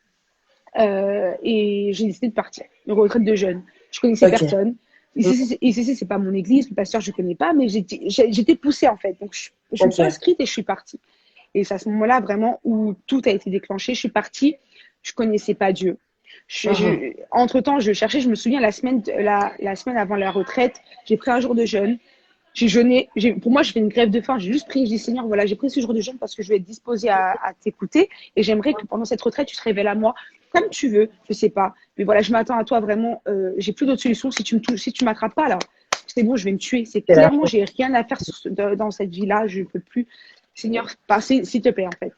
Et j'ai décidé de partir. Une retraite de jeunes. Je connaissais Ok. personne. Mhm. ICC, c'est pas mon église. Le pasteur, je connais pas. Mais j'étais poussée, en fait. Donc, je me suis Ok. inscrite et je suis partie. Et c'est à ce moment-là, vraiment, où tout a été déclenché. Je suis partie. Je connaissais pas Dieu. Mhm. Entre-temps, je cherchais. Je me souviens, la semaine avant la retraite, j'ai pris un jour de jeûne. J'ai jeûné. Pour moi, je fais une grève de faim. J'ai juste prié. J'ai dit, Seigneur, voilà, j'ai pris ce jour de jeûne parce que je vais être disposée à t'écouter. Et j'aimerais que pendant cette retraite, tu te révèles à moi comme tu veux. Je sais pas. Mais voilà, je m'attends à toi vraiment. J'ai plus d'autre solution. Si tu m'attrapes pas, là, c'est bon, je vais me tuer. C'est C'est là. clairement, j'ai rien à faire dans cette vie-là. Je peux plus. Seigneur, passez, s'il te plaît, en fait.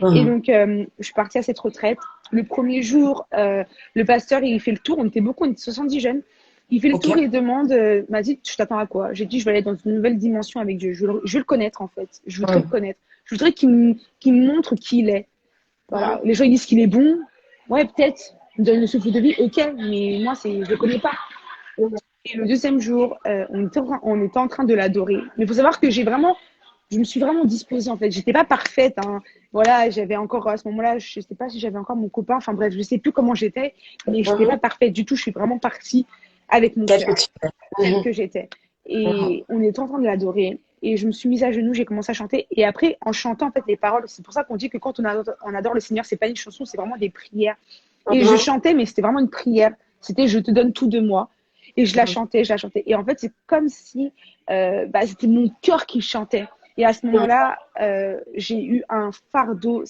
Et Mhm. donc, je suis partie à cette retraite. Le premier jour, le pasteur, il fait le tour. On était beaucoup, on était 70 jeunes. Il fait le Ok. tour et demande, m'a dit, je t'attends à quoi? J'ai dit, je vais aller dans une nouvelle dimension avec Dieu. Je veux le connaître, en fait. Je voudrais le Mhm. connaître. Je voudrais qu'il me montre qui il est. Voilà. Mhm. Les gens, ils disent qu'il est bon. Ouais, peut-être. Il me donne le souffle de vie. Ok. Mais moi, je le connais pas. Et le deuxième jour, on était en train de l'adorer. Mais il faut savoir que je me suis vraiment disposée en fait. J'étais pas parfaite, hein. Voilà, j'avais encore à ce moment-là, je sais pas si j'avais encore mon copain. Enfin bref, je sais plus comment j'étais, mais j'étais pas Mhm. parfaite du tout. Je suis vraiment partie avec mon Quel que cœur, tu es. tel Mhm. que j'étais. Mhm. Et on était en train de l'adorer. Et je me suis mise à genoux, j'ai commencé à chanter. Et après, en chantant en fait les paroles, c'est pour ça qu'on dit que quand on adore le Seigneur, c'est pas une chanson, c'est vraiment des prières. Et je Mhm. chantais, mais c'était vraiment une prière. C'était je te donne tout de moi. Et je la Mhm. chantais, je la chantais. Et en fait, c'est comme si c'était mon cœur qui chantait. Et à ce Mhm. moment-là, j'ai eu un fardeau.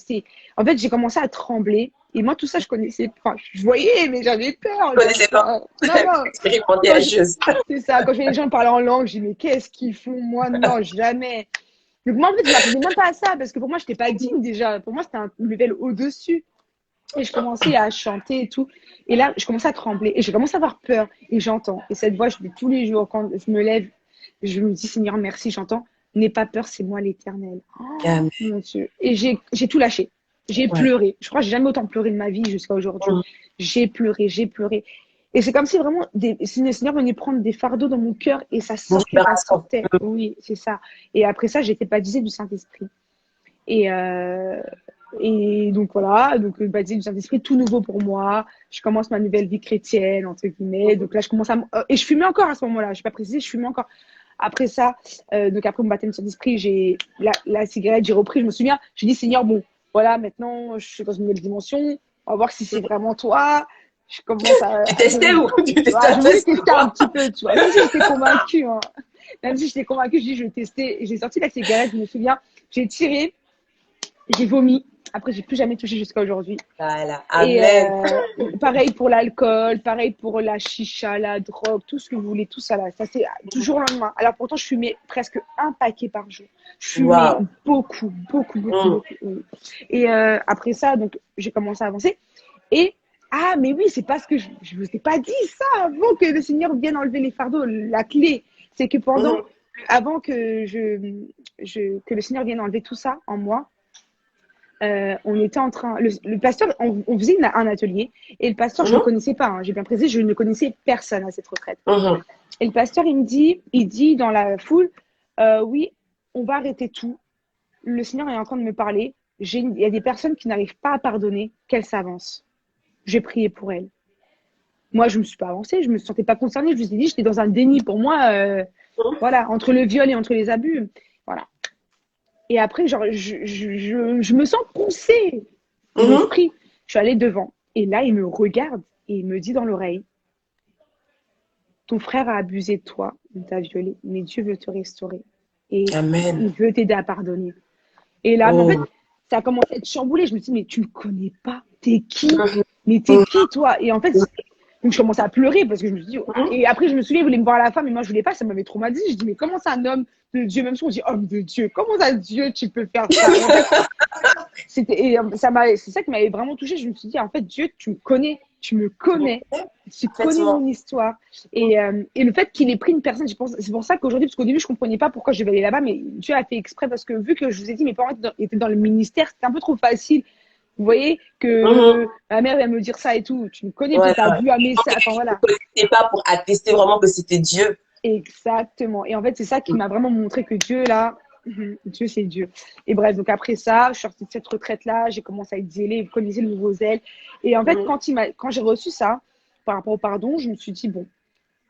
En fait, j'ai commencé à trembler. Et moi, tout ça, je connaissais. Enfin, je voyais, mais j'avais peur. Je connaissais pas. Non, non. Expérimentée Quand la je... chose. C'est ça. Quand je voyais les gens parler en langue, je dis, mais qu'est-ce qu'ils font? Moi, non, jamais. Donc, moi, en fait, je m'attendais même pas à ça. Parce que pour moi, je n'étais pas digne déjà. Pour moi, c'était un level au-dessus. Et je commençais à chanter et tout. Et là, je commençais à trembler. Et je commence à avoir peur. Et j'entends. Et cette voix, je dis tous les jours, quand je me lève, je me dis, Seigneur, merci, j'entends. N'aie pas peur, c'est moi l'Éternel. Oh, Amen. mon Dieu. Et j'ai tout lâché. J'ai Ouais. pleuré. Je crois que j'ai jamais autant pleuré de ma vie jusqu'à aujourd'hui. Mhm. J'ai pleuré, j'ai pleuré. Et c'est comme si vraiment le Seigneur venait prendre des fardeaux dans mon cœur et Une ça libération. sortait. Oui, c'est ça. Et après ça, j'étais baptisée du Saint-Esprit. Et, et donc voilà, donc baptisé du Saint-Esprit, tout nouveau pour moi. Je commence ma nouvelle vie chrétienne, entre guillemets. Donc là, je commence et je fumais encore à ce moment-là, je ne vais pas préciser, je fumais encore. Après ça, donc après mon baptême du Saint-Esprit, j'ai la cigarette, j'ai repris, je me souviens, j'ai dit, Seigneur, bon, voilà, maintenant, je suis dans une nouvelle dimension, on va voir si c'est vraiment toi. Je commence Tu testais ou tu testais un je voulais test ou tester un quoi? petit peu, tu vois. Même si j'étais convaincue, hein. Même si j'étais convaincue, je dis, je vais tester. Et j'ai sorti la cigarette, je me souviens, j'ai tiré, j'ai vomi. Après, j'ai plus jamais touché jusqu'à aujourd'hui. Voilà. Et Amen. pareil pour l'alcool, pareil pour la chicha, la drogue, tout ce que vous voulez, tout ça là. Ça c'est toujours le lendemain. Alors pourtant, je fumais presque un paquet par jour. Je fumais Waouh. beaucoup, beaucoup, beaucoup, Mhm. beaucoup. Oui. Et après ça, donc j'ai commencé à avancer. Et ah, mais oui, c'est parce que je vous ai pas dit ça avant que le Seigneur vienne enlever les fardeaux. La clé, c'est que Mhm. avant que que le Seigneur vienne enlever tout ça en moi, on était en train, le pasteur, on faisait un atelier et le pasteur, je ne le Mhm. connaissais pas, hein, j'ai bien précisé, je ne connaissais personne à cette retraite. Mhm. Et le pasteur, il dit dans la foule, oui, on va arrêter tout. Le Seigneur est en train de me parler. Il y a des personnes qui n'arrivent pas à pardonner, qu'elles s'avancent. J'ai prié pour elles. Moi, je ne me suis pas avancée, je ne me sentais pas concernée. Je vous ai dit, j'étais dans un déni pour moi, voilà, entre le viol et entre les abus. Voilà. Et après, genre, je me sens poussée de Mhm. l'esprit. Je suis allée devant. Et là, il me regarde et il me dit dans l'oreille, ton frère a abusé de toi, il t'a violé, mais Dieu veut te restaurer. Et Amen. il veut t'aider à pardonner. Et là, mais en fait, Oh. ça a commencé à être chamboulé. Je me dis, mais tu me connais pas. T'es qui? Mhm. Mais t'es Mhm. qui, toi? Et en fait, Donc, je commençais à pleurer parce que je me suis dit, et après, je me souviens, il voulait me voir à la fin, mais moi, je voulais pas, ça m'avait traumatisé. Je dis, mais comment ça, un homme de Dieu, même si on dit homme de Dieu, comment ça, Dieu, tu peux faire ça? Et en fait, c'est ça qui m'avait vraiment touchée. Je me suis dit, en fait, Dieu, tu me connais, tu me connais, tu connais mon histoire. Et le fait qu'il ait pris une personne, c'est pour ça qu'aujourd'hui, parce qu'au début, je comprenais pas pourquoi je devais aller là-bas, mais Dieu a fait exprès parce que vu que je vous ai dit, mes parents étaient dans le ministère, c'était un peu trop facile. Vous voyez que ma mère vient me dire ça et tout. Tu me connais, tu as vu un message. Enfin, voilà. C'était pas pour attester vraiment que c'était Dieu. Exactement. Et en fait, c'est ça qui m'a vraiment montré que Dieu, là, Dieu, c'est Dieu. Et bref, donc après ça, je suis sortie de cette retraite-là, j'ai commencé à être zélée, vous connaissez le nouveau zèle. Et en fait, quand j'ai reçu ça, par rapport au pardon, je me suis dit, bon,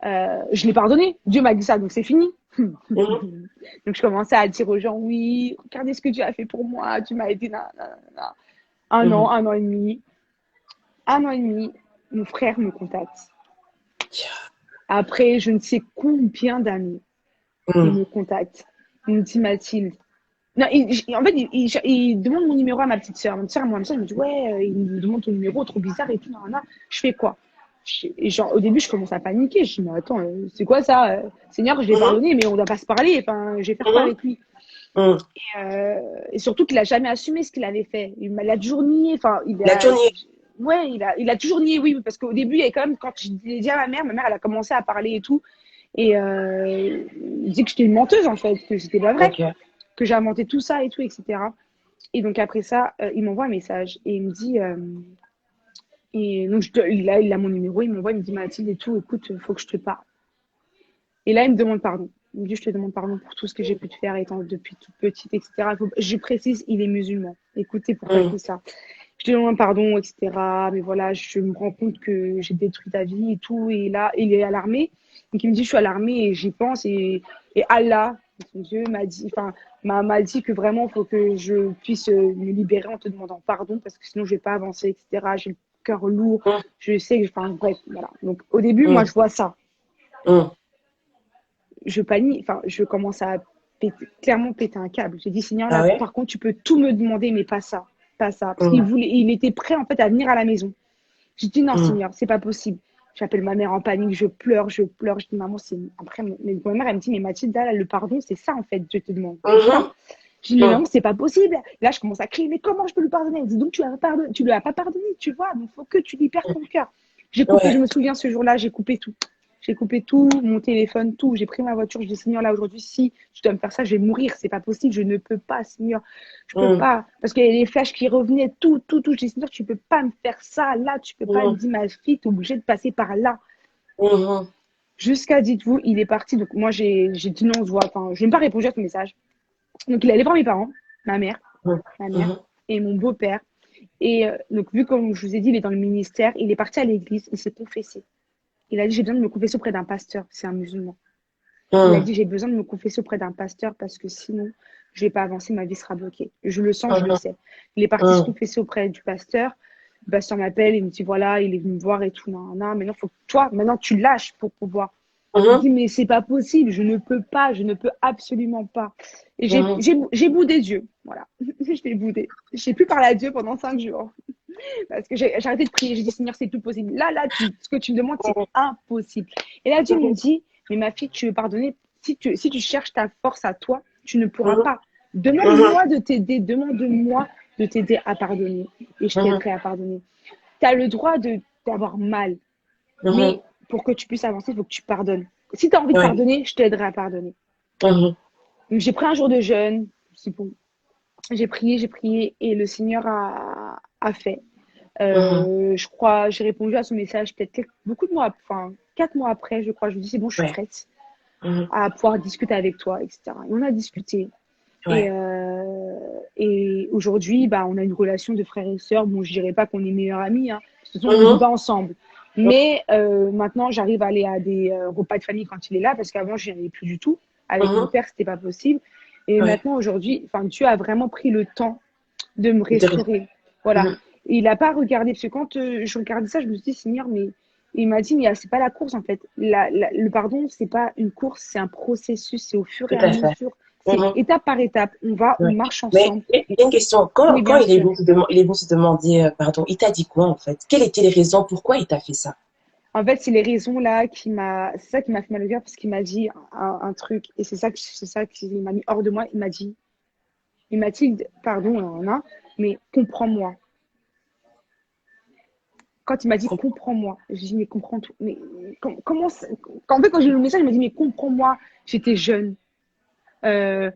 je l'ai pardonné. Dieu m'a dit ça, donc c'est fini. Donc je commençais à dire aux gens, oui, regardez ce que Dieu a fait pour moi, tu m'as aidé, un an et demi. Un an et demi, mon frère me contacte. Après, je ne sais combien d'années, il me contacte. Il me dit, Mathilde. Non, en fait, il demande mon numéro à ma petite sœur. Ma petite sœur, elle me dit, ouais, il me demande ton numéro, trop bizarre et tout. Je fais quoi? Et genre, au début, je commence à paniquer. Je dis, mais attends, c'est quoi ça? Seigneur, je l'ai pardonné, mais on ne doit pas se parler. Enfin, je vais faire quoi avec lui? Et surtout qu'il n'a jamais assumé ce qu'il avait fait. Il l'a toujours nié. Enfin, il a toujours nié. Ouais, il a toujours nié, oui, parce qu'au début, il y avait quand même, quand je l'ai dit à ma mère, elle a commencé à parler et tout. Et il dit que j'étais une menteuse, en fait, que c'était pas vrai, que j'ai inventé tout ça et tout, etc. Et donc, après ça, il m'envoie un message et il me dit, et donc, il a mon numéro, il m'envoie, il me dit, Mathilde et tout, écoute, il faut que je te parle. Et là, il me demande pardon. Il me dit, je te demande pardon pour tout ce que j'ai pu te faire étant depuis toute petite, etc. Je précise, il est musulman. Écoutez, pourquoi il fait ça? Je te demande pardon, etc. Mais voilà, je me rends compte que j'ai détruit ta vie et tout. Et là, il est alarmé. Donc, il me dit, je suis alarmé et j'y pense. Et Allah, son Dieu, m'a dit que vraiment, il faut que je puisse me libérer en te demandant pardon parce que sinon, je vais pas avancer, etc. J'ai le cœur lourd. Je sais que, enfin, bref, voilà. Donc, au début, moi, je vois ça. Je panique, enfin, je commence à clairement péter un câble. J'ai dit, Seigneur, là, par contre, tu peux tout me demander, mais pas ça. Pas ça. Parce il était prêt, en fait, à venir à la maison. J'ai dit, non, Seigneur, c'est pas possible. J'appelle ma mère en panique, je pleure. Je dis, maman, c'est. Après, ma mère, elle me dit, mais Mathilde, là, le pardon, c'est ça, en fait, Dieu te demande. Je dis, mais maman, c'est pas possible. Là, je commence à crier, mais comment je peux lui pardonner? Elle dit, donc, tu lui as pas pardonné, tu vois. Donc, il faut que tu libères ton cœur. J'ai coupé, je me souviens, ce jour-là, j'ai coupé tout. J'ai coupé tout, mon téléphone, tout. J'ai pris ma voiture. Je dis, Seigneur, là, aujourd'hui, si tu dois me faire ça, je vais mourir. C'est pas possible. Je ne peux pas, Seigneur. Je peux pas. Parce qu'il y a les flashs qui revenaient, tout. Je dis, Seigneur, tu peux pas me faire ça. Là, tu peux pas me dire, ma fille, t'es obligée de passer par là. Jusqu'à, dites-vous, il est parti. Donc, moi, j'ai dit non, on se voit. Enfin, je n'ai pas répondu à ton message. Donc, il allait voir mes parents, ma mère et mon beau-père. Et donc, vu comme je vous ai dit, il est dans le ministère, il est parti à l'église, il s'est confessé. Il a dit, j'ai besoin de me confesser auprès d'un pasteur. C'est un musulman. Il a dit, j'ai besoin de me confesser auprès d'un pasteur parce que sinon, je ne vais pas avancer, ma vie sera bloquée. Je le sens, je le sais. Il est parti se confesser auprès du pasteur. Le pasteur m'appelle, il me dit, voilà, il est venu me voir et tout. Non, maintenant, faut que toi, maintenant, tu lâches pour pouvoir. Je dis, mais c'est pas possible, je ne peux pas, je ne peux absolument pas. Et j'ai boudé Dieu. Voilà. Je l'ai boudé. Je n'ai plus parlé à Dieu pendant 5 jours. Parce que j'ai arrêté de prier. J'ai dit, Seigneur, c'est plus possible. Là, ce que tu me demandes, c'est impossible. Et là, Dieu me dit, mais ma fille, tu veux pardonner. Si tu cherches ta force à toi, tu ne pourras pas. Demande-moi de t'aider. Demande-moi de t'aider à pardonner. Et je t'aiderai à pardonner. Tu as le droit d'avoir mal. Mais pour que tu puisses avancer, il faut que tu pardonnes. Si tu as envie de pardonner, je t'aiderai à pardonner. Donc, j'ai pris un jour de jeûne. C'est bon. J'ai prié et le Seigneur a fait. Je crois, j'ai répondu à son message peut-être beaucoup de mois, enfin 4 mois après, je crois. Je lui ai dit, c'est bon, je suis prête à pouvoir discuter avec toi, etc. Et on a discuté. Et aujourd'hui, on a une relation de frères et sœurs. Bon, je dirais pas qu'on est meilleurs amis, hein. De toute façon, on ne vit pas ensemble. Mais maintenant, j'arrive à aller à des repas de famille quand il est là, parce qu'avant, je n'y allais plus du tout. Avec mon père, c'était pas possible. Et maintenant, aujourd'hui, Dieu a vraiment pris le temps de me restaurer. Voilà. Et il n'a pas regardé, parce que quand je regardais ça, je me suis dit, Seigneur, mais il m'a dit, mais c'est pas la course, en fait. Le pardon, c'est pas une course, c'est un processus, c'est au fur et à mesure. C'est étape par étape. On marche ensemble. Mais il y a une question. Quand il est venu se demander pardon, il t'a dit quoi, en fait? Quelles étaient les raisons? Pourquoi il t'a fait ça? En fait, c'est les raisons là c'est ça qui m'a fait mal au cœur parce qu'il m'a dit un truc et c'est ça qui m'a mis hors de moi. Il m'a dit, pardon, mais comprends-moi. Quand il m'a dit comprends-moi, j'ai dit mais comprends tout. Mais comment en fait, quand j'ai lu le message, il m'a dit mais comprends-moi. J'étais jeune. Euh,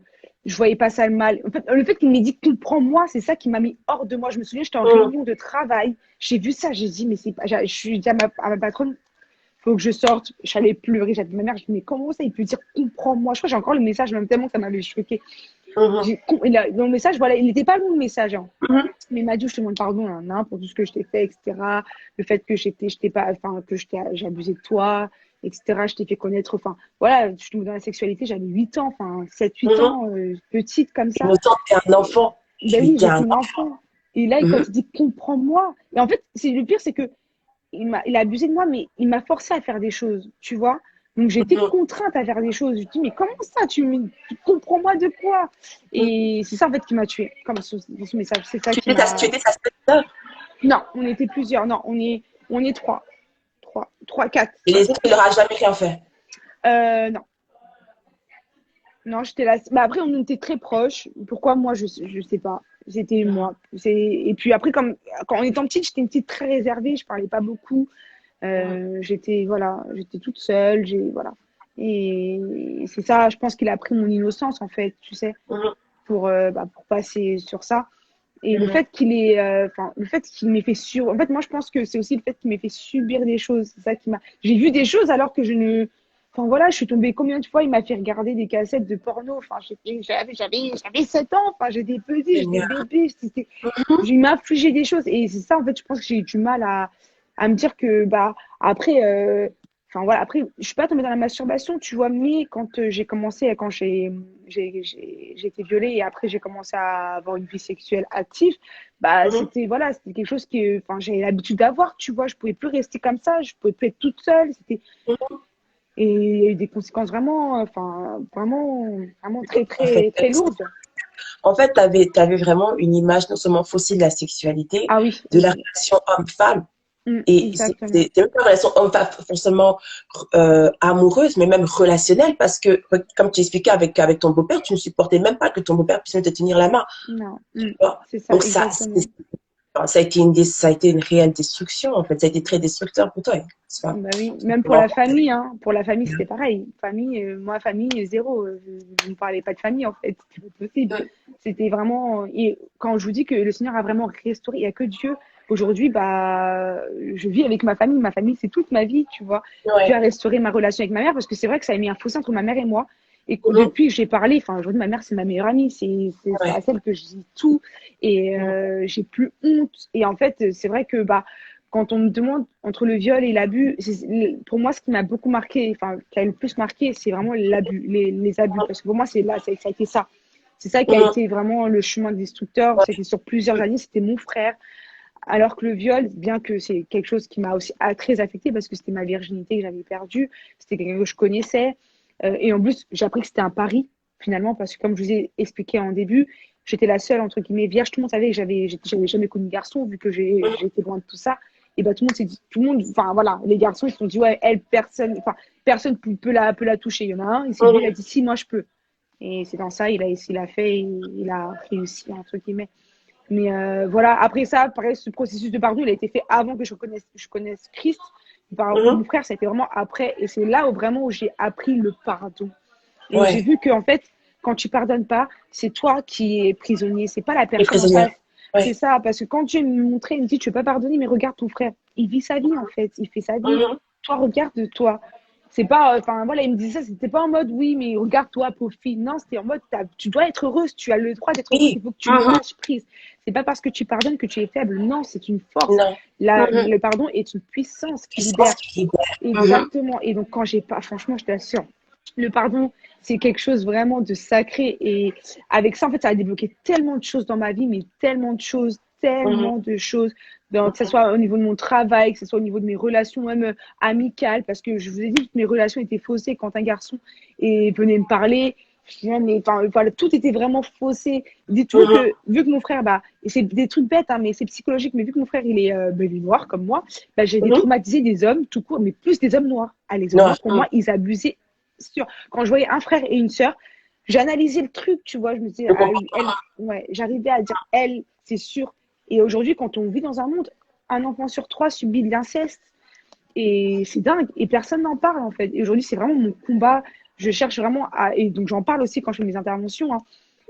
je voyais pas ça le mal. En fait, le fait qu'il m'ait dit comprends-moi, c'est ça qui m'a mis hors de moi. Je me souviens, j'étais en réunion de travail. J'ai vu ça, j'ai dit mais c'est pas. Je suis dit à ma patronne, faut que je sorte. J'allais pleurer. J'avais ma mère. Je dis mais comment ça il peut dire comprends-moi. Je crois que j'ai encore le message même tellement que ça m'avait choqué. Dans le message, voilà, il n'était pas long le message, hein. Mais il m'a dit je te demande pardon pour tout ce que je t'ai fait, etc. Le fait que j'étais pas, enfin que j'ai abusé de toi, etc. Je t'ai fait connaître, enfin voilà, je suis dans la sexualité, j'avais 8 ans, enfin 7-8 ans, petite comme Je ça. me sentais un enfant. Ben oui, J'étais j'étais un un enfant. Et là, quand il dit comprends-moi, et en fait, le pire, c'est que il a abusé de moi, mais il m'a forcé à faire des choses, tu vois. Donc j'étais contrainte à faire des choses. Je dis mais comment ça, tu comprends-moi de quoi? Et c'est ça en fait qui m'a tuée, comme dans ce message. C'est ça qui m'a. Tu étais sa sœur. Non, on était plusieurs. Non, on est trois. Trois, quatre. Et les autres, il leur a jamais rien fait. Non. Non, j'étais là. Bah, après, on était très proches. Pourquoi moi, je sais pas. C'était moi. Et puis après, quand on était petite, j'étais une petite très réservée. Je parlais pas beaucoup. J'étais toute seule. Voilà. Et c'est ça, je pense qu'il a pris mon innocence, en fait, tu sais, pour passer sur ça. Et le fait qu'il m'ait fait en fait, moi, je pense que c'est aussi le fait qu'il m'ait fait subir des choses. C'est ça qui m'a. J'ai vu des choses alors que je ne. Enfin, voilà, je suis tombée combien de fois, il m'a fait regarder des cassettes de porno. Enfin, j'avais 7 ans. Enfin, j'étais petite, j'étais bébé. Il m'a infligé des choses. Et c'est ça, en fait, je pense que j'ai eu du mal à me dire que, après. Enfin, voilà, après, je suis pas tombée dans la masturbation, tu vois, mais quand j'ai été violée et après j'ai commencé à avoir une vie sexuelle active, c'était quelque chose que j'avais l'habitude d'avoir, tu vois, je pouvais plus rester comme ça, je pouvais plus être toute seule, et il y a eu des conséquences vraiment très très très lourdes. En fait, tu avais vraiment une image non seulement faussée de la sexualité, Ah oui, de la relation homme-femme. Et c'est même pas une relation homme-femme forcément amoureuse, mais même relationnelle, parce que, comme tu expliquais avec ton beau-père, tu ne supportais même pas que ton beau-père puisse te tenir la main. Non, c'est ça. Donc ça a été une réelle destruction, en fait. Ça a été très destructeur pour toi. Bah oui, même pour la famille, hein. Pour la famille, c'était pareil. Famille, zéro. Je ne parlais pas de famille, en fait. C'était pas possible. C'était vraiment. Et quand je vous dis que le Seigneur a vraiment restauré, il n'y a que Dieu. Aujourd'hui, je vis avec ma famille. Ma famille, c'est toute ma vie, tu vois. Dieu a restauré ma relation avec ma mère parce que c'est vrai que ça a mis un fossé entre ma mère et moi. Et depuis que j'ai parlé, aujourd'hui, ma mère, c'est ma meilleure amie. C'est à celle que je dis tout. Et j'ai plus honte. Et en fait, c'est vrai que, quand on me demande entre le viol et l'abus, pour moi, ce qui m'a beaucoup marqué, qui a le plus marqué, c'est vraiment l'abus, les abus. Parce que pour moi, ça a été ça. C'est ça qui a été vraiment le chemin destructeur. C'était sur plusieurs années, c'était mon frère. Alors que le viol, bien que c'est quelque chose qui m'a aussi très affectée parce que c'était ma virginité que j'avais perdue, c'était quelqu'un que je connaissais. Et en plus, j'ai appris que c'était un pari, finalement, parce que comme je vous ai expliqué en début, j'étais la seule, entre guillemets, vierge. Tout le monde savait que j'avais jamais connu de garçon, vu que j'étais loin de tout ça. Et tout le monde s'est dit, les garçons, ils se sont dit, ouais, personne peut la toucher. Il y en a un, il a dit, si, moi, je peux. Et c'est dans ça, il a fait, il a réussi, entre guillemets. Mais après ça, pareil, ce processus de pardon, il a été fait avant que je connaisse Christ. Mon frère, ça a été vraiment après. Et c'est là où j'ai appris le pardon. Et j'ai vu qu'en fait, quand tu pardonnes pas, c'est toi qui es prisonnier. C'est pas la personne en face. C'est ça, parce que quand Dieu me montrait, il me dit, tu peux pas pardonner, mais regarde ton frère. Il vit sa vie, en fait. Il fait sa vie. Toi, regarde-toi. C'est pas, il me disait ça, c'était pas en mode, oui, mais regarde-toi, pauvre fille. Non, c'était en mode, tu dois être heureuse, tu as le droit d'être heureuse, il faut que tu lâches prise. C'est pas parce que tu pardonnes que tu es faible. Non, c'est une force. Le pardon est une puissance qui libère. Exactement. Et donc, franchement, je t'assure, le pardon, c'est quelque chose vraiment de sacré. Et avec ça, en fait, ça a débloqué tellement de choses dans ma vie, mais tellement de choses, que ce soit au niveau de mon travail, que ce soit au niveau de mes relations même amicales, parce que je vous ai dit que mes relations étaient faussées quand un garçon venait me parler. Mais enfin, voilà, tout était vraiment faussé. Dis-toi que, vu que mon frère, bah, et c'est des trucs bêtes, hein, mais c'est psychologique, mais vu que mon frère, il est noir comme moi, bah, j'ai été traumatisée des hommes, tout court, mais plus des hommes noirs. Ah, les hommes noirs, pour moi, ils abusaient. Quand je voyais un frère et une sœur, j'analysais le truc, tu vois, je me disais, ah, elle, ouais, j'arrivais à dire, elle, c'est sûr. Et aujourd'hui, quand on vit dans un monde, un enfant sur 3 subit de l'inceste. Et c'est dingue. Et personne n'en parle, en fait. Et aujourd'hui, c'est vraiment mon combat. Je cherche vraiment à. Et donc, j'en parle aussi quand je fais mes interventions, hein,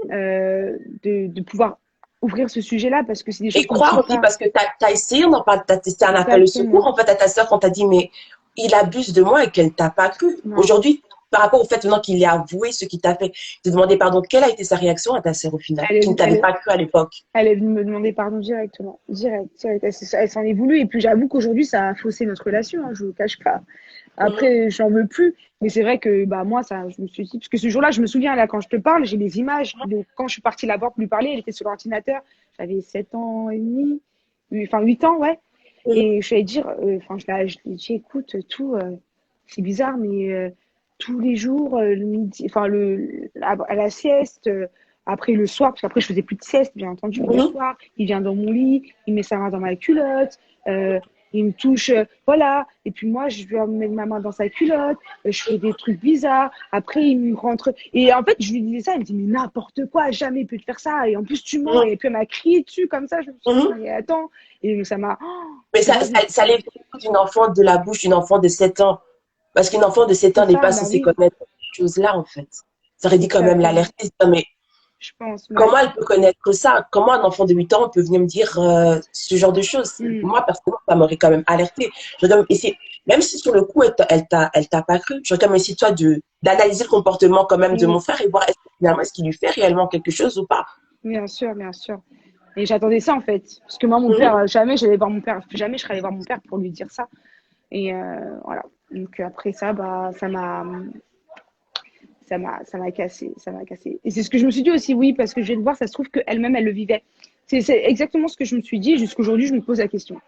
de pouvoir ouvrir ce sujet-là parce que c'est des choses. Et croire aussi, parce que tu as essayé, on en parle, tu as testé un appel au secours, en fait, à ta soeur quand tu as dit, mais il abuse de moi et qu'elle t'a pas cru. Aujourd'hui, par rapport au fait maintenant qu'il ait avoué ce qu'il t'a fait, te demander pardon, quelle a été sa réaction à ta sœur au final, qui ne t'avait pas cru à l'époque? Elle est venue me demander pardon directement, direct. Elle s'en est voulu et puis j'avoue qu'aujourd'hui ça a faussé notre relation, hein, je vous le cache pas. Après, j'en veux plus, mais c'est vrai que bah moi ça, je me suis dit parce que ce jour-là, je me souviens là quand je te parle, j'ai des images. Donc quand je suis partie là-bas pour lui parler, elle était sur l'ordinateur, j'avais 7 ans et demi, enfin 8 ans, ouais. Et je lui ai dit, enfin je lui ai dit, écoute, tout, c'est bizarre, mais tous les jours, le midi, enfin à la sieste, après le soir, parce qu'après je faisais plus de sieste, bien entendu, mais le soir, il vient dans mon lit, il met sa main dans ma culotte, il me touche, voilà. Et puis moi, je lui mettre ma main dans sa culotte, je fais des trucs bizarres. Après, il me rentre. Et en fait, je lui disais ça, il me dit, mais n'importe quoi, jamais il peut te faire ça. Et en plus, tu mens. Et puis, elle m'a crié dessus comme ça. Je me suis dit, mais attends. Et ça m'a. Mais ça l'est d'une enfant de la bouche d'une enfant de 7 ans. Parce qu'une enfant de 7 ans n'est pas censée connaître ces choses-là, en fait. Ça aurait dit quand même l'alerter. Mais je pense. Comment elle peut connaître ça? Comment un enfant de 8 ans peut venir me dire ce genre de choses? Moi, personnellement, ça m'aurait quand même alerté. Même si sur le coup, elle t'a pas cru, j'aurais quand même essayé, toi, d'analyser le comportement quand même de mon frère et voir est-ce qu'il lui fait réellement quelque chose ou pas. Bien sûr, bien sûr. Et j'attendais ça, en fait. Parce que moi, mon père, jamais je serais allée voir mon père pour lui dire ça. Et voilà. Donc après ça, bah, ça m'a cassé. Et c'est ce que je me suis dit aussi, oui, parce que je viens de voir, ça se trouve qu'elle-même, elle le vivait. C'est exactement ce que je me suis dit. Jusqu'aujourd'hui, je me pose la question.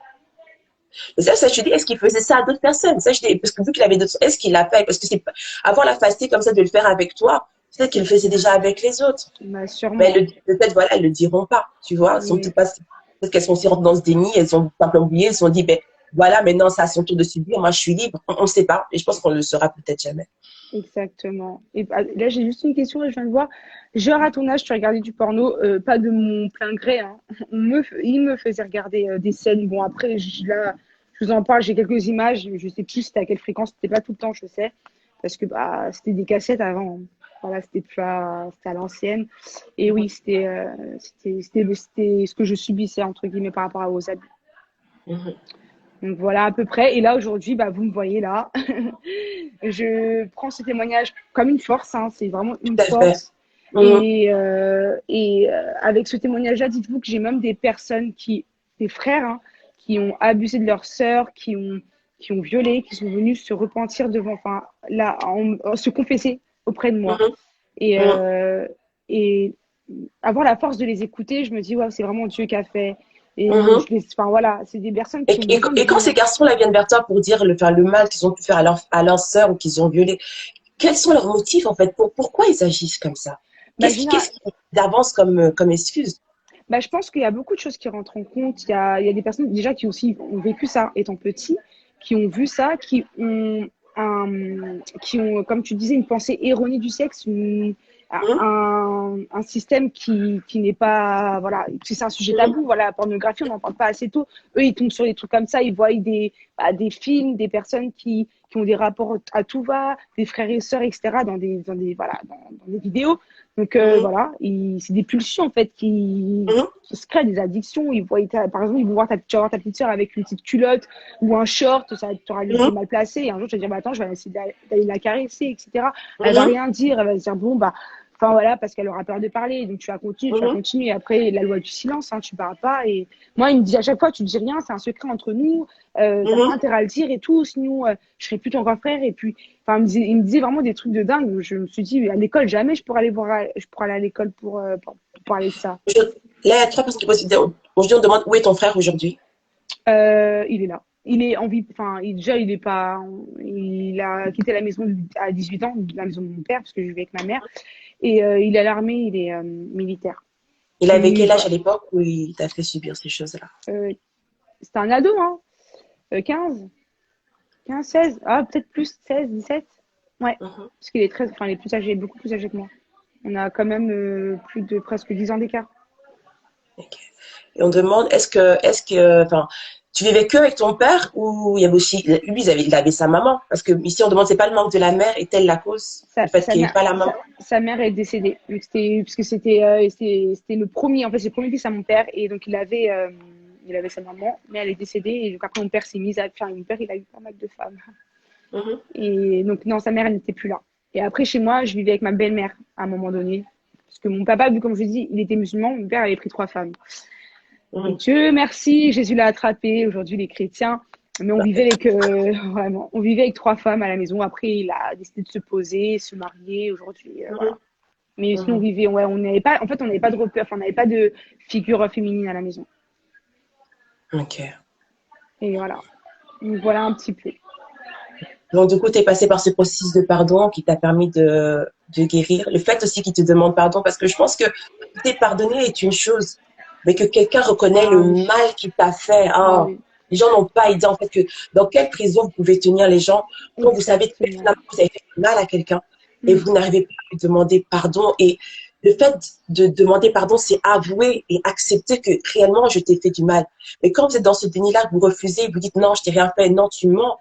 Et ça, je te dis, est-ce qu'il faisait ça à d'autres personnes? Ça, parce que vu qu'il avait d'autres, est-ce qu'il l'a fait? Parce que c'est avoir la facilité comme ça de le faire avec toi, peut-être qu'il le faisait déjà avec les autres. Bah, sûrement. Mais peut-être, voilà, elles le diront pas, tu vois. Peut-être qu'elles sont aussi rentrées dans ce déni, elles ont simplement oublié, elles se sont dit, ben, voilà, maintenant, c'est à son tour de subir, moi, je suis libre. On ne sait pas. Et je pense qu'on ne le saura peut-être jamais. Exactement. Et là, j'ai juste une question, je viens de voir. Genre, à ton âge, tu regardais du porno, pas de mon plein gré, hein. Il me faisait regarder des scènes. Bon, après, là, je vous en parle, j'ai quelques images. Je sais plus c'était à quelle fréquence, c'était pas tout le temps, je sais. Parce que bah, c'était des cassettes avant. Voilà, c'était à l'ancienne. Et oui, c'était ce que je subissais, entre guillemets, par rapport aux abus. Donc voilà à peu près. Et là aujourd'hui, bah, vous me voyez là. Je prends ce témoignage comme une force, hein. C'est vraiment une force. Et avec ce témoignage-là, dites-vous que j'ai même des personnes des frères, hein, qui ont abusé de leur sœur, qui ont violé, qui sont venus se repentir devant, enfin là, se confesser auprès de moi. Et avoir la force de les écouter, je me dis ouais, c'est vraiment Dieu qui a fait. Et enfin voilà, c'est des personnes qui et quand ces garçons-là viennent vers toi pour dire le mal qu'ils ont pu faire à leur sœur ou qu'ils ont violé, quels sont leurs motifs en fait? Pourquoi ils agissent comme ça? Qu'est-ce qu'ils avancent comme excuse? Bah, je pense qu'il y a beaucoup de choses qui rentrent en compte. Il y a des personnes déjà qui aussi ont vécu ça étant petits, qui ont vu ça, qui ont, comme tu disais, une pensée erronée du sexe, un système qui n'est pas, voilà, c'est un sujet tabou, voilà, la pornographie, on n'en parle pas assez tôt. Eux, ils tombent sur des trucs comme ça, ils voient des films, des personnes qui ont des rapports à tout va, des frères et sœurs, etc., dans des vidéos. Donc, voilà, c'est des pulsions, en fait, qui se créent, des addictions. Ils voient, par exemple, ils vont voir tu vas voir ta petite sœur avec une petite culotte ou un short, ça t'aura l'air mal placé. Et un jour, tu vas dire, bah, attends, je vais essayer d'aller la caresser, etc. Elle va rien dire, elle va se dire, bon, bah, enfin voilà, parce qu'elle aura peur de parler. Donc, tu vas continuer. Et après, la loi du silence, hein, tu parles pas. Et moi, il me dit à chaque fois, tu dis rien, c'est un secret entre nous. T'as pas intérêt à le dire et tout. Sinon, je serais plus ton grand frère. Et puis, enfin, il me disait vraiment des trucs de dingue. Où je me suis dit, à l'école, jamais je pourrais aller à l'école pour parler de ça. Là, il y a 3 personnes qui posent une question. Aujourd'hui, on demande où est ton frère aujourd'hui? Il est là. Il est en vie, enfin, il est pas, il a quitté la maison à 18 ans, la maison de mon père, parce que je vivais avec ma mère. Et il est à l'armée, il est militaire. Il avait quel âge à l'époque où il t'a fait subir ces choses-là? C'était un ado, hein. 15, 16, peut-être plus, 16, 17. Ouais, parce qu'il est il est plus âgé, beaucoup plus âgé que moi. On a quand même plus de presque 10 ans d'écart. Ok. Et on demande, enfin, tu vivais que avec ton père ou il y avait aussi, lui, il avait sa maman? Parce que ici, on demande, c'est pas le manque de la mère, est-elle la cause? Le fait qu'il n'y ait pas la maman? Sa mère est décédée. Parce que c'était le premier, en fait, c'est le premier fils à mon père. Et donc, il avait sa maman, mais elle est décédée. Et donc, après, mon père s'est mis à faire, mon père, il a eu pas mal de femmes. Et donc, non, sa mère, elle n'était plus là. Et après, chez moi, je vivais avec ma belle-mère à un moment donné. Parce que mon papa, vu comme je dis, il était musulman, mon père avait pris 3 femmes. Et Dieu merci, Jésus l'a attrapé. Aujourd'hui, les chrétiens. Mais on vivait avec, vraiment, on vivait avec 3 femmes à la maison. Après, il a décidé de se poser, se marier. Aujourd'hui, voilà. Mais sinon, on vivait, on n'avait pas, en fait, on n'avait pas de repère, on n'avait pas de figure féminine à la maison. Ok. Et voilà. Donc, voilà un petit peu. Donc, du coup, tu es passé par ce processus de pardon qui t'a permis de guérir. Le fait aussi qu'il te demande pardon, parce que je pense que pardonner est une chose, mais que quelqu'un reconnaît le mal qu'il t'a fait. Les gens n'ont pas idée, en fait, que dans quelle prison vous pouvez tenir les gens quand vous savez que vous avez fait mal à quelqu'un et vous n'arrivez pas à lui demander pardon. Et le fait de demander pardon, c'est avouer et accepter que réellement, je t'ai fait du mal. Mais quand vous êtes dans ce déni-là, que vous refusez, vous dites non, je t'ai rien fait, non, tu mens.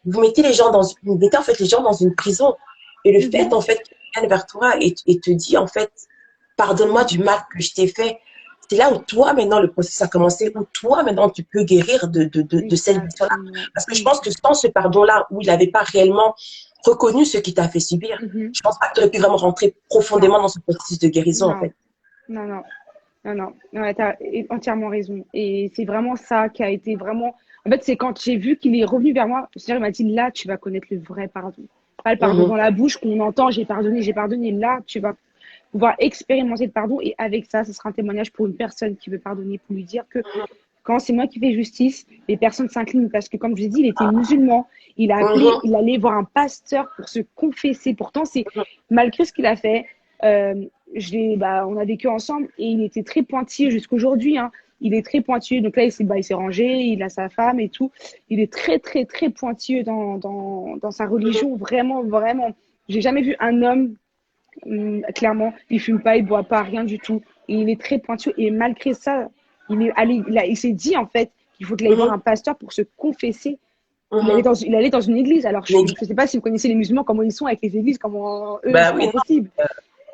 Vous mettez en fait les gens dans une prison. Et le fait, en fait, qu'ils viennent vers toi et te dit, en fait, pardonne-moi du mal que je t'ai fait. C'est là où toi, maintenant, le processus a commencé, où toi, maintenant, tu peux guérir de cette blessure-là. Parce que je pense que sans ce pardon-là, où il n'avait pas réellement reconnu ce qui t'a fait subir, je pense pas que tu aurais pu vraiment rentrer profondément dans ce processus de guérison, en fait. Non, tu as entièrement raison. Et c'est vraiment ça qui a été vraiment... En fait, c'est quand j'ai vu qu'il est revenu vers moi, il m'a dit, là, tu vas connaître le vrai pardon. Pas le pardon dans la bouche qu'on entend, j'ai pardonné. Là, tu vas pouvoir expérimenter le pardon. Et avec ça, ce sera un témoignage pour une personne qui veut pardonner, pour lui dire que quand c'est moi qui fais justice, les personnes s'inclinent. Parce que, comme je l'ai dit, il était musulman. Il allait voir un pasteur pour se confesser. Pourtant, c'est malgré ce qu'il a fait... on a vécu ensemble et il était très pointilleux jusqu'aujourd'hui. Il est très pointilleux. Donc là, il s'est rangé, il a sa femme et tout. Il est très, très, très pointilleux dans sa religion. Vraiment, vraiment. J'ai jamais vu un homme, clairement, il fume pas, il boit pas, rien du tout. Et il est très pointilleux. Et malgré ça, il s'est dit, en fait, qu'il faut qu'il aille voir un pasteur pour se confesser. Il allait dans une église. Alors, je ne sais pas si vous connaissez les musulmans, comment ils sont avec les églises, comment eux, c'est possible.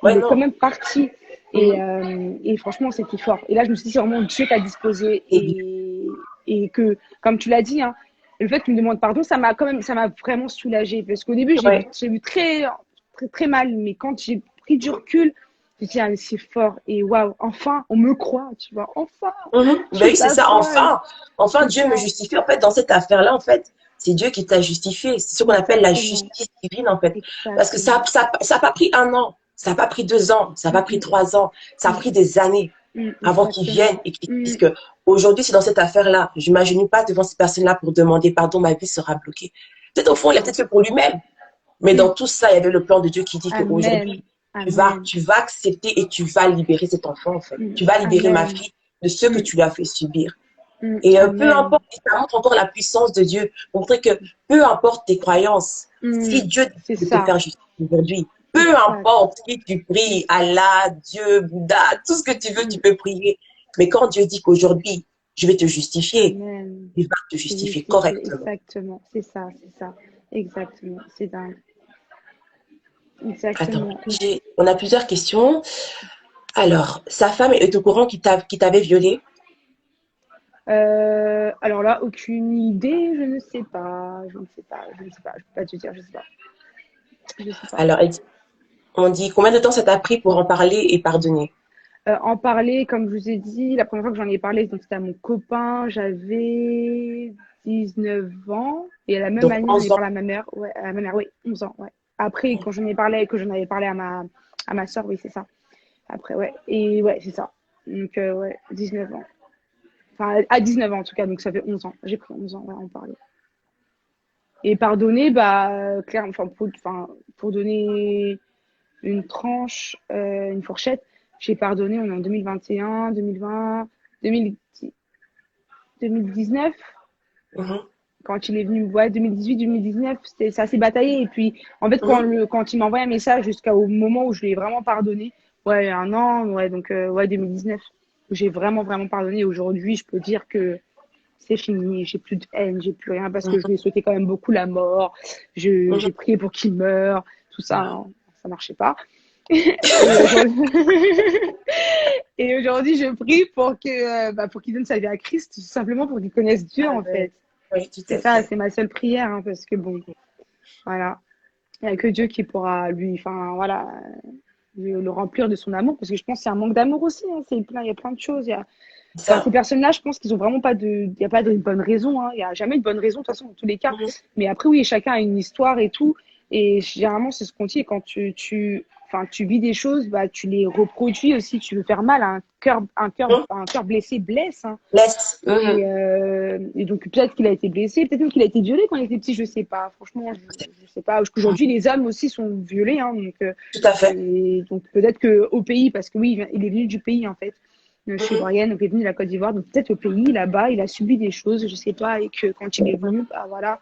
Il est quand même parti. Et franchement, c'était fort. Et là, je me suis dit, c'est vraiment Dieu t'a disposé. Et que, comme tu l'as dit, le fait qu'il me demande pardon, ça m'a vraiment soulagée. Parce qu'au début, j'ai vu très, très, très mal. Mais quand j'ai pris du recul, je me suis dit, c'est fort. Et waouh, enfin, on me croit, tu vois. Enfin. Oui, c'est ça, enfin. Enfin, Dieu me justifie. En fait, dans cette affaire-là, en fait, c'est Dieu qui t'a justifié. C'est ce qu'on appelle la justice divine, en fait. Parce que ça n'a pas pris 1 an. Ça n'a pas pris 2 ans, ça n'a pas pris 3 ans, ça a pris des années avant qu'ils viennent et qu'ils disent que aujourd'hui, c'est dans cette affaire-là. Je m'imagine pas devant ces personnes-là pour demander pardon, ma vie sera bloquée. Peut-être au fond, il a peut-être fait pour lui-même. Mais dans tout ça, il y avait le plan de Dieu qui dit qu'aujourd'hui, tu vas accepter et tu vas libérer cet enfant, en fait. Tu vas libérer ma fille de ce que tu lui as fait subir. Et peu importe, ça montre encore la puissance de Dieu. Montrer que peu importe tes croyances, si Dieu décide de te faire justice aujourd'hui, peu importe qui tu pries, Allah, Dieu, Bouddha, tout ce que tu veux, tu peux prier. Mais quand Dieu dit qu'aujourd'hui, je vais te justifier, il va te justifier correctement. Exactement, c'est ça. Exactement, c'est dingue. Exactement. Attends, on a plusieurs questions. Alors, sa femme est au courant qu'il t'avait violée? Alors là, aucune idée, je ne sais pas. Je ne peux pas te dire, je sais pas. Alors, on dit combien de temps ça t'a pris pour en parler et pardonner? En parler, comme je vous ai dit, la première fois que j'en ai parlé, donc c'était à mon copain, j'avais 19 ans. Et à la même année, j'en ai parlé à ma mère. Ouais, à ma mère, oui, 11 ans, ouais. Après, quand j'en ai parlé, que j'en avais parlé à ma soeur, oui, c'est ça. Après, ouais. Et ouais, c'est ça. Donc, ouais, 19 ans. Enfin, à 19 ans en tout cas, donc ça fait 11 ans. J'ai pris 11 ans, ouais, à en parler. Et pardonner, clairement, pour donner... une tranche, une fourchette. J'ai pardonné, on est en 2021, 2020, 2010, 2019. Quand il est venu, ouais, 2018, 2019, c'est assez bataillé. Et puis, en fait, quand il m'envoie un message jusqu'au moment où je lui ai vraiment pardonné, ouais, un an, ouais, donc, ouais, 2019, où j'ai vraiment, vraiment pardonné. Aujourd'hui, je peux dire que c'est fini, j'ai plus de haine, j'ai plus rien parce que je lui ai souhaité quand même beaucoup la mort. J'ai prié pour qu'il meure, tout ça, hein, ça marchait pas. Et aujourd'hui, je prie pour qu'il donne sa vie à Christ, tout simplement pour qu'il connaisse Dieu, en fait. Oui, tout à C'est ça, fait. c'est ma seule prière, hein, parce que bon, voilà, il n'y a que Dieu qui pourra lui, enfin, voilà, le remplir de son amour, parce que je pense que c'est un manque d'amour aussi, hein, il y a plein de choses. Enfin, ces Ça. personnes-là, je pense qu'ils ont vraiment pas il n'y a pas de bonne raison, hein, il n'y a jamais de bonne raison, de toute façon, dans tous les cas. Mais après, oui, chacun a une histoire et tout. Et généralement, c'est ce qu'on dit, quand tu vis des choses, bah, tu les reproduis aussi, tu veux faire mal. Un cœur blessé blesse, hein. Laisse. Et donc, peut-être qu'il a été blessé, peut-être même qu'il a été violé quand il était petit, je sais pas. Franchement, je sais pas. Parce qu'aujourd'hui, les hommes aussi sont violés, hein, Tout à fait. et donc, peut-être qu'au pays, parce que oui, il est venu du pays, en fait. Je suis ivoirienne, donc il est venu de la Côte d'Ivoire. Donc, peut-être au pays, là-bas, il a subi des choses, je sais pas, et que quand il est venu, bah voilà.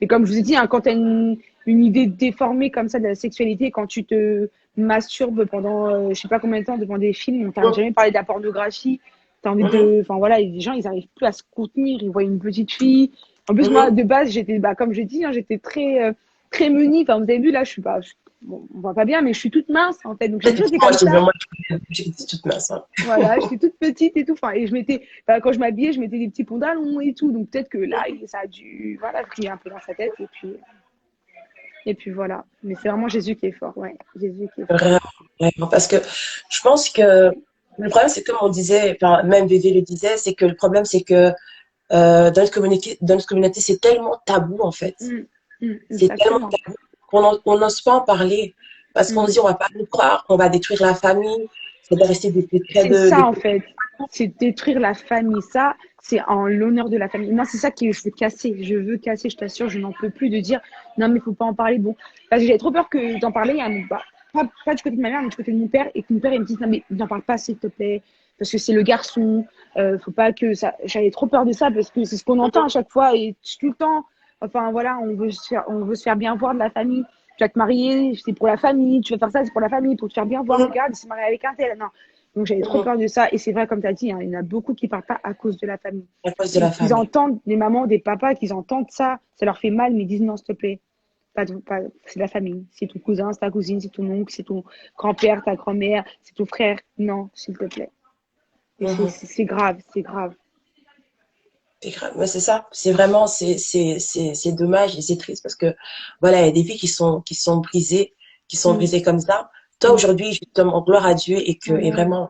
Et comme je vous ai dit, hein, quand tu as une idée déformée comme ça de la sexualité, quand tu te masturbes pendant je sais pas combien de temps devant des films, on t'a jamais parlé de la pornographie, t'as envie de, enfin voilà, et les gens ils arrivent plus à se contenir, ils voient une petite fille. En plus moi de base j'étais, bah comme je dis, hein, j'étais très menie. Enfin vous avez vu là, je suis pas, bon, on voit pas bien, mais je suis toute mince en fait, donc j'ai toujours été comme ça. Moi, j'étais toute mince. Hein. Voilà, j'étais toute petite et tout. Enfin, et quand je m'habillais, je mettais des petits pantalons et tout. Donc peut-être que là, ça a dû, voilà, crier un peu dans sa tête. Et puis voilà. Mais c'est vraiment Jésus qui est fort. Ouais, Jésus qui est fort. Vraiment, vraiment. Parce que je pense que le problème, c'est comme on disait, enfin, même Bébé le disait, c'est que le problème, c'est que dans notre communauté, c'est tellement tabou, en fait. C'est tellement Exactement. tabou qu'on n'ose pas en parler. Parce qu'on se dit, on va pas nous croire, on va détruire la famille, ça doit rester des secrets C'est ça, en fait. C'est détruire la famille. Ça, c'est en l'honneur de la famille. Moi, c'est ça que je veux casser. Je veux casser, je t'assure. Je n'en peux plus de dire, non, mais il faut pas en parler. Bon, parce que j'avais trop peur d'en parler. Pas du côté de ma mère, mais du côté de mon père. Et que mon père, il me dise, non, mais n'en parle pas, s'il te plaît. Parce que c'est le garçon. Faut pas que ça. J'avais trop peur de ça parce que c'est ce qu'on entend à chaque fois. Et tout le temps, enfin, voilà, on veut se faire bien voir de la famille. Tu vas te marier, c'est pour la famille. Tu vas faire ça, c'est pour la famille. Pour te faire bien voir. Regarde, il s'est marié avec un tel. Non. Donc j'avais trop peur de ça. Et c'est vrai, comme tu as dit, hein, il y en a beaucoup qui ne parlent pas à cause de la famille. à cause de la Ils famille. entendent, des mamans, des papas, qu'ils entendent ça, ça leur fait mal, mais ils disent non, s'il te plaît. C'est la famille. C'est ton cousin, c'est ta cousine, c'est ton oncle, c'est ton grand-père, ta grand-mère, c'est ton frère. Non, s'il te plaît. Et c'est grave, c'est grave. C'est grave. Mais c'est ça. C'est vraiment, c'est dommage et c'est triste parce que, voilà, il y a des vies qui sont brisées comme ça. Toi, aujourd'hui, justement, gloire à Dieu et vraiment,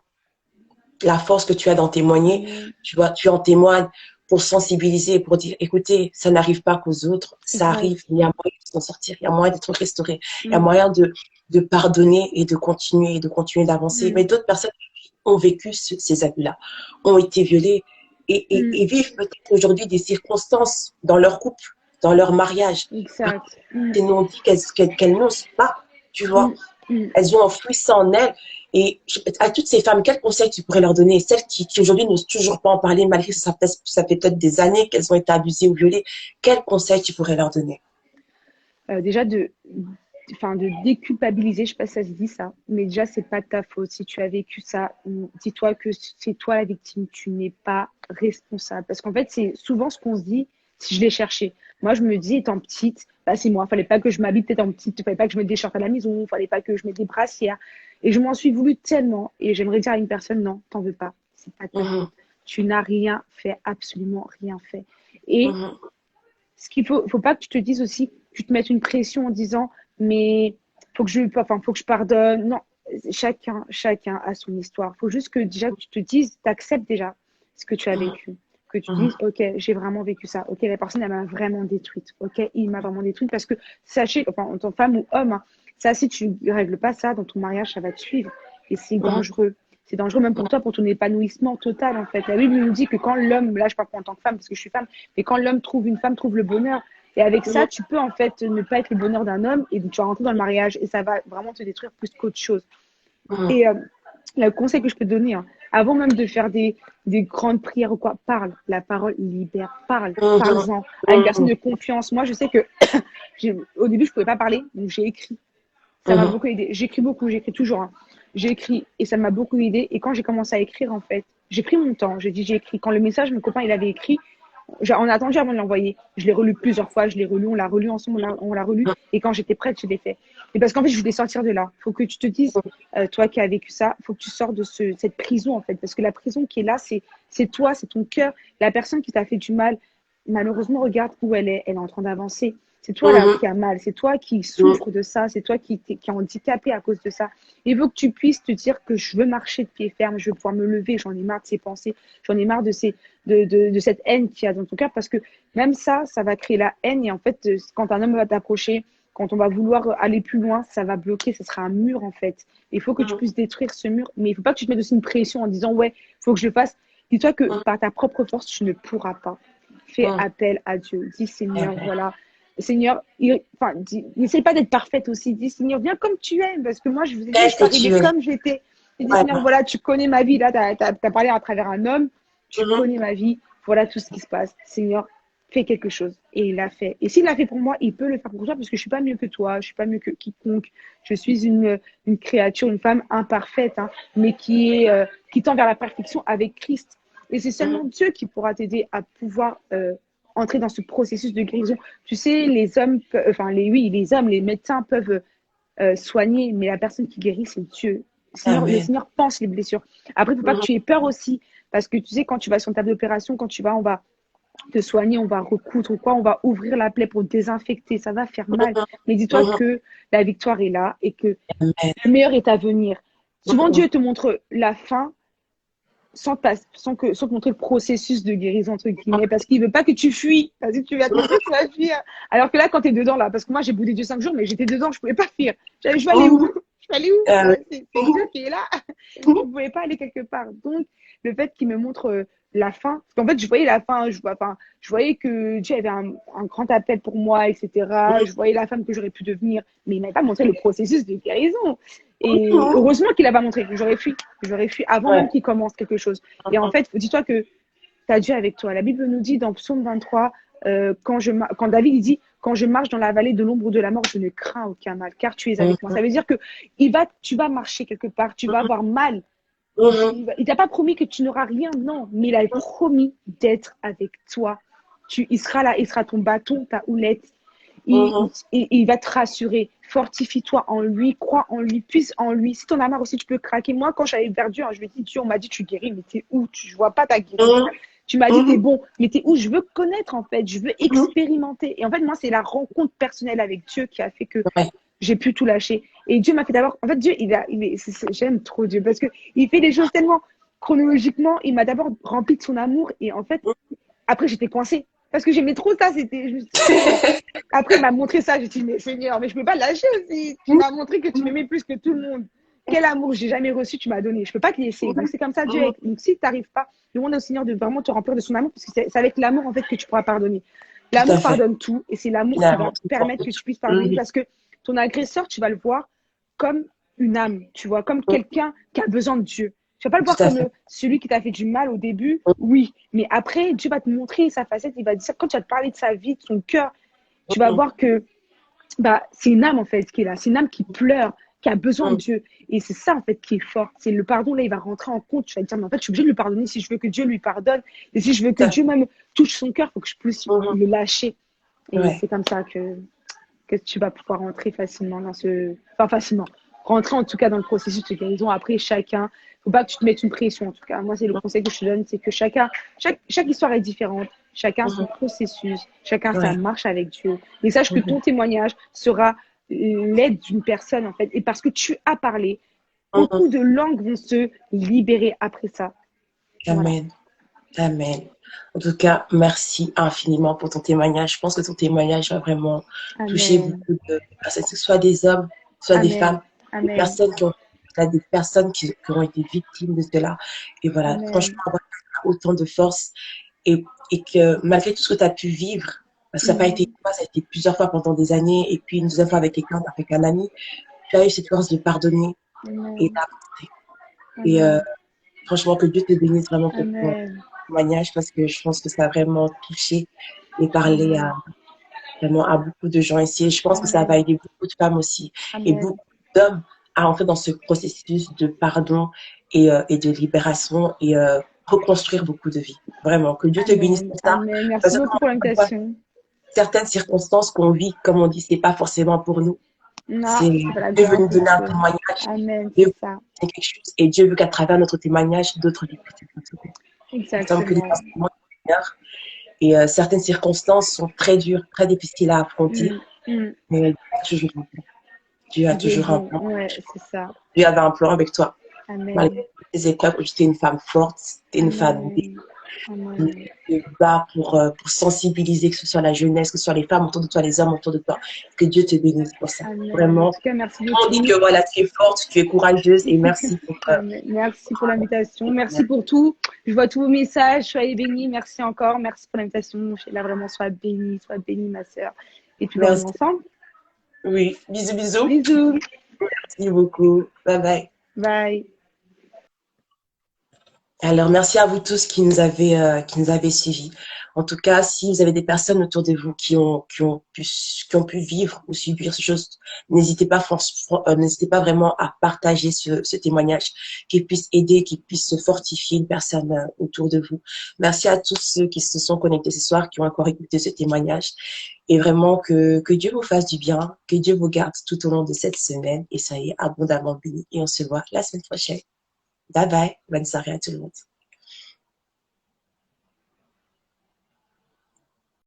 la force que tu as d'en témoigner, tu en témoignes pour sensibiliser, pour dire, écoutez, ça n'arrive pas qu'aux autres, ça arrive, il y a moyen de s'en sortir, il y a moyen d'être restauré, il y a moyen de pardonner et de continuer d'avancer. Mais d'autres personnes ont vécu ces abus-là, ont été violées et vivent peut-être aujourd'hui des circonstances dans leur couple, dans leur mariage. Exact. Elles n'ont dit qu'elles n'osent pas, tu vois. Elles ont enfoui ça en elles. Et à toutes ces femmes, quel conseil tu pourrais leur donner? Celles qui aujourd'hui n'osent toujours pas en parler, malgré que ça fait peut-être des années qu'elles ont été abusées ou violées. Quel conseil tu pourrais leur donner? Déjà, de déculpabiliser, je sais pas si ça se dit ça, mais déjà, c'est pas de ta faute. Si tu as vécu ça, dis-toi que c'est toi la victime, tu n'es pas responsable. Parce qu'en fait, c'est souvent ce qu'on se dit si je l'ai cherché. Moi, je me dis, étant petite, bah, c'est moi. Fallait pas que je m'habille peut-être en petite, fallait pas que je mette des shorts à la maison, fallait pas que je mette des brassières. Et je m'en suis voulu tellement. Et j'aimerais dire à une personne, non, t'en veux pas. C'est pas ta faute. Tu n'as rien fait, absolument rien fait. Et ce qu'il faut pas que tu te dises aussi, que tu te mettes une pression en disant, mais faut que je pardonne. Non, chacun a son histoire. Faut juste que déjà que tu te dises, t'acceptes déjà ce que tu as vécu. Que tu dises, ok, j'ai vraiment vécu ça. Ok, la personne, elle m'a vraiment détruite. Ok, il m'a vraiment détruite parce que sachez, enfin, en tant que femme ou homme, hein, ça, si tu ne règles pas ça dans ton mariage, ça va te suivre. Et c'est dangereux. C'est dangereux même pour toi, pour ton épanouissement total, en fait. La Bible nous dit que quand l'homme, là, je parle pas en tant que femme parce que je suis femme, mais quand l'homme trouve une femme, trouve le bonheur. Et avec ça, tu peux en fait ne pas être le bonheur d'un homme et tu vas rentrer dans le mariage et ça va vraiment te détruire plus qu'autre chose. Et le conseil que je peux te donner, hein, avant même de faire des grandes prières ou quoi, parle. La parole libère. Parle-en à une personne de confiance. Moi, je sais que au début, je pouvais pas parler, donc j'ai écrit. Ça m'a beaucoup aidé. J'écris beaucoup, j'écris toujours. Hein. J'ai écrit et ça m'a beaucoup aidé. Et quand j'ai commencé à écrire, en fait, j'ai pris mon temps. J'ai écrit. Quand le message, mon copain, il avait écrit, on a attendu avant de l'envoyer. Je l'ai relu plusieurs fois, je l'ai relu, on l'a relu ensemble, on l'a relu. Et quand j'étais prête, je l'ai fait. Et parce qu'en fait, je voulais sortir de là. Il faut que tu te dises, toi qui as vécu ça, il faut que tu sors de cette prison, en fait. Parce que la prison qui est là, c'est toi, c'est ton cœur. La personne qui t'a fait du mal, malheureusement, regarde où elle est. Elle est en train d'avancer. C'est toi là qui a mal, c'est toi qui souffre de ça, c'est toi qui est handicapé à cause de ça. Il faut que tu puisses te dire que je veux marcher de pied ferme, je veux pouvoir me lever, j'en ai marre de ces pensées, j'en ai marre de cette haine qu'il y a dans ton cœur, parce que même ça va créer la haine. Et en fait, quand un homme va t'approcher, quand on va vouloir aller plus loin, ça va bloquer, ça sera un mur en fait. Il faut que tu puisses détruire ce mur, mais il ne faut pas que tu te mettes aussi une pression en disant ouais, il faut que je le fasse. Dis-toi que par ta propre force, tu ne pourras pas. Fais appel à Dieu, dis Seigneur, voilà. Seigneur, n'essaye pas d'être parfaite aussi. Dis, Seigneur, viens comme tu es. Parce que moi, je vous ai dit, je suis arrivée comme j'étais. J'ai dit, Seigneur, voilà, tu connais ma vie. Là, tu as parlé à travers un homme. Tu connais ma vie. Voilà tout ce qui se passe. Seigneur, fais quelque chose. Et il l'a fait. Et s'il l'a fait pour moi, il peut le faire pour toi parce que je ne suis pas mieux que toi. Je ne suis pas mieux que quiconque. Je suis une créature, une femme imparfaite, hein, mais qui tend vers la perfection avec Christ. Et c'est seulement Dieu qui pourra t'aider à pouvoir entrer dans ce processus de guérison. Tu sais, les hommes, les médecins peuvent soigner, mais la personne qui guérit, c'est Dieu. Le Seigneur pense les blessures. Après, il ne faut pas que tu aies peur aussi, parce que tu sais, quand tu vas sur une table d'opération, on va te soigner, on va recoudre ou quoi, on va ouvrir la plaie pour désinfecter, ça va faire mal. Mais dis-toi que la victoire est là et que le meilleur est à venir. Souvent, Dieu te montre la fin, sans te montrer le processus de guérison, entre guillemets, parce qu'il ne veut pas que tu fuis. Parce que tu vas fuir. Alors que là, quand tu es dedans, là, parce que moi, j'ai boudé Dieu 5 jours, mais j'étais dedans, je ne pouvais pas fuir. Je vais aller où? C'est Dieu qui est là. Je ne pouvais pas aller quelque part. Donc, le fait qu'il me montre la fin, parce qu'en fait, je voyais la fin, je voyais que Dieu avait un grand appel pour moi, etc. Je voyais la femme que j'aurais pu devenir, mais il ne m'avait pas montré le processus de guérison. Et heureusement qu'il n'a pas montré. J'aurais fui avant même qu'il commence quelque chose. Et en fait, dis-toi que tu as Dieu avec toi. La Bible nous dit dans Psaume 23, quand David il dit, quand je marche dans la vallée de l'ombre de la mort, je ne crains aucun mal, car tu es avec moi. Ça veut dire que tu vas marcher quelque part, tu vas avoir mal. Il t'a pas promis que tu n'auras rien, non, mais il a promis d'être avec toi. Il sera là, il sera ton bâton, ta houlette. Il va te rassurer. Fortifie-toi en lui, crois en lui, puise en lui. Si t'en as marre aussi, tu peux craquer. Moi, quand j'avais vers Dieu, je lui ai dit, Dieu, on m'a dit, tu guéris, mais t'es où? Je vois pas ta guérison. Tu m'as dit, t'es bon, mais t'es où? Je veux connaître, en fait. Je veux expérimenter. Et en fait, moi, c'est la rencontre personnelle avec Dieu qui a fait que j'ai pu tout lâcher. Et Dieu m'a fait d'abord. En fait, Dieu, j'aime trop Dieu parce qu'il fait des choses tellement chronologiquement. Il m'a d'abord rempli de son amour. Et en fait, après, j'étais coincée. Parce que j'aimais trop ça, Après, il m'a montré ça, j'ai dit, mais Seigneur, mais je peux pas le lâcher aussi. Tu m'as montré que tu m'aimais plus que tout le monde. Quel amour j'ai jamais reçu, tu m'as donné. Je peux pas te laisser. Donc, c'est comme ça, Dieu. Donc, si tu n'arrives pas, demande au Seigneur de vraiment te remplir de son amour, parce que c'est avec l'amour, en fait, que tu pourras pardonner. L'amour pardonne tout, et c'est l'amour qui va permettre que tu puisses pardonner, parce que ton agresseur, tu vas le voir comme une âme, tu vois, comme quelqu'un qui a besoin de Dieu. Tu vas pas le voir comme celui qui t'a fait du mal au début, oui. Mais après, Dieu va te montrer sa facette. Il va dire, quand tu vas te parler de sa vie, de son cœur, tu vas voir que c'est une âme, en fait, qui est là. C'est une âme qui pleure, qui a besoin de Dieu. Et c'est ça, en fait, qui est fort. C'est le pardon, là, il va rentrer en compte. Tu vas te dire, mais en fait, je suis obligée de lui pardonner si je veux que Dieu lui pardonne. Et si je veux que Dieu même touche son cœur, il faut que je puisse le lâcher. Et c'est comme ça que tu vas pouvoir rentrer facilement dans ce... Enfin, facilement. Rentrer, en tout cas, dans le processus de guérison. Après, chacun... Faut pas que tu te mettes une pression, en tout cas. Moi, c'est le conseil que je te donne, c'est que chaque histoire est différente. Chacun son processus, chacun sa marche avec Dieu. Mais sache que ton témoignage sera l'aide d'une personne, en fait. Et parce que tu as parlé, beaucoup de langues vont se libérer après ça. Amen. Voilà. Amen. En tout cas, merci infiniment pour ton témoignage. Je pense que ton témoignage va vraiment toucher beaucoup de personnes, que ce soit des hommes, soit des femmes, des personnes des personnes qui ont été victimes de cela. Et voilà, franchement, avoir autant de force et que malgré tout ce que tu as pu vivre, Parce que ça n'a pas été une fois, ça a été plusieurs fois pendant des années. Et puis une deuxième fois avec un ami. Tu as eu cette force de pardonner et d'avancer. Et franchement, que Dieu te bénisse vraiment pour ton témoignage parce que je pense que ça a vraiment touché et parlé vraiment à beaucoup de gens ici. Et je pense que ça va aider beaucoup de femmes aussi et beaucoup d'hommes à entrer dans ce processus de pardon et de libération et reconstruire beaucoup de vies. Vraiment, que Dieu te bénisse pour ça. Merci beaucoup pour l'invitation. Certaines circonstances qu'on vit, comme on dit, c'est pas forcément pour nous. C'est Dieu veut nous donner un témoignage. Dieu veut quelque chose. Et Dieu veut qu'à travers notre témoignage, d'autres vies puissent être sauvées. Exactement. Et certaines circonstances sont très dures, très difficiles à affronter. Mais Dieu a toujours un plan. Ouais, c'est ça. Dieu avait un plan avec toi. Amen. Malgré tes épreuves, tu étais une femme forte, tu étais une femme qui bat pour sensibiliser, que ce soit la jeunesse, que ce soit les femmes autour de toi, les hommes autour de toi. Que Dieu te bénisse pour ça. Amen. Vraiment. En tout cas, merci beaucoup. On dit que voilà, tu es forte, tu es courageuse et merci pour merci pour l'invitation. Merci pour tout. Je vois tous vos messages. Soyez bénis. Merci encore. Merci pour l'invitation. Là, vraiment, sois bénie, ma sœur. Et puis, on est ensemble. Oui. Bisous, bisous. Bisous. Merci beaucoup. Bye bye. Bye. Alors, merci à vous tous qui nous avez suivis. En tout cas, si vous avez des personnes autour de vous qui ont pu vivre ou subir ces choses, n'hésitez pas vraiment à partager ce témoignage qui puisse aider, qui puisse se fortifier une personne autour de vous. Merci à tous ceux qui se sont connectés ce soir, qui ont encore écouté ce témoignage. Et vraiment que Dieu vous fasse du bien, que Dieu vous garde tout au long de cette semaine et soyez abondamment bénis. Et on se voit la semaine prochaine. Bye bye. Bonne soirée à tout le monde.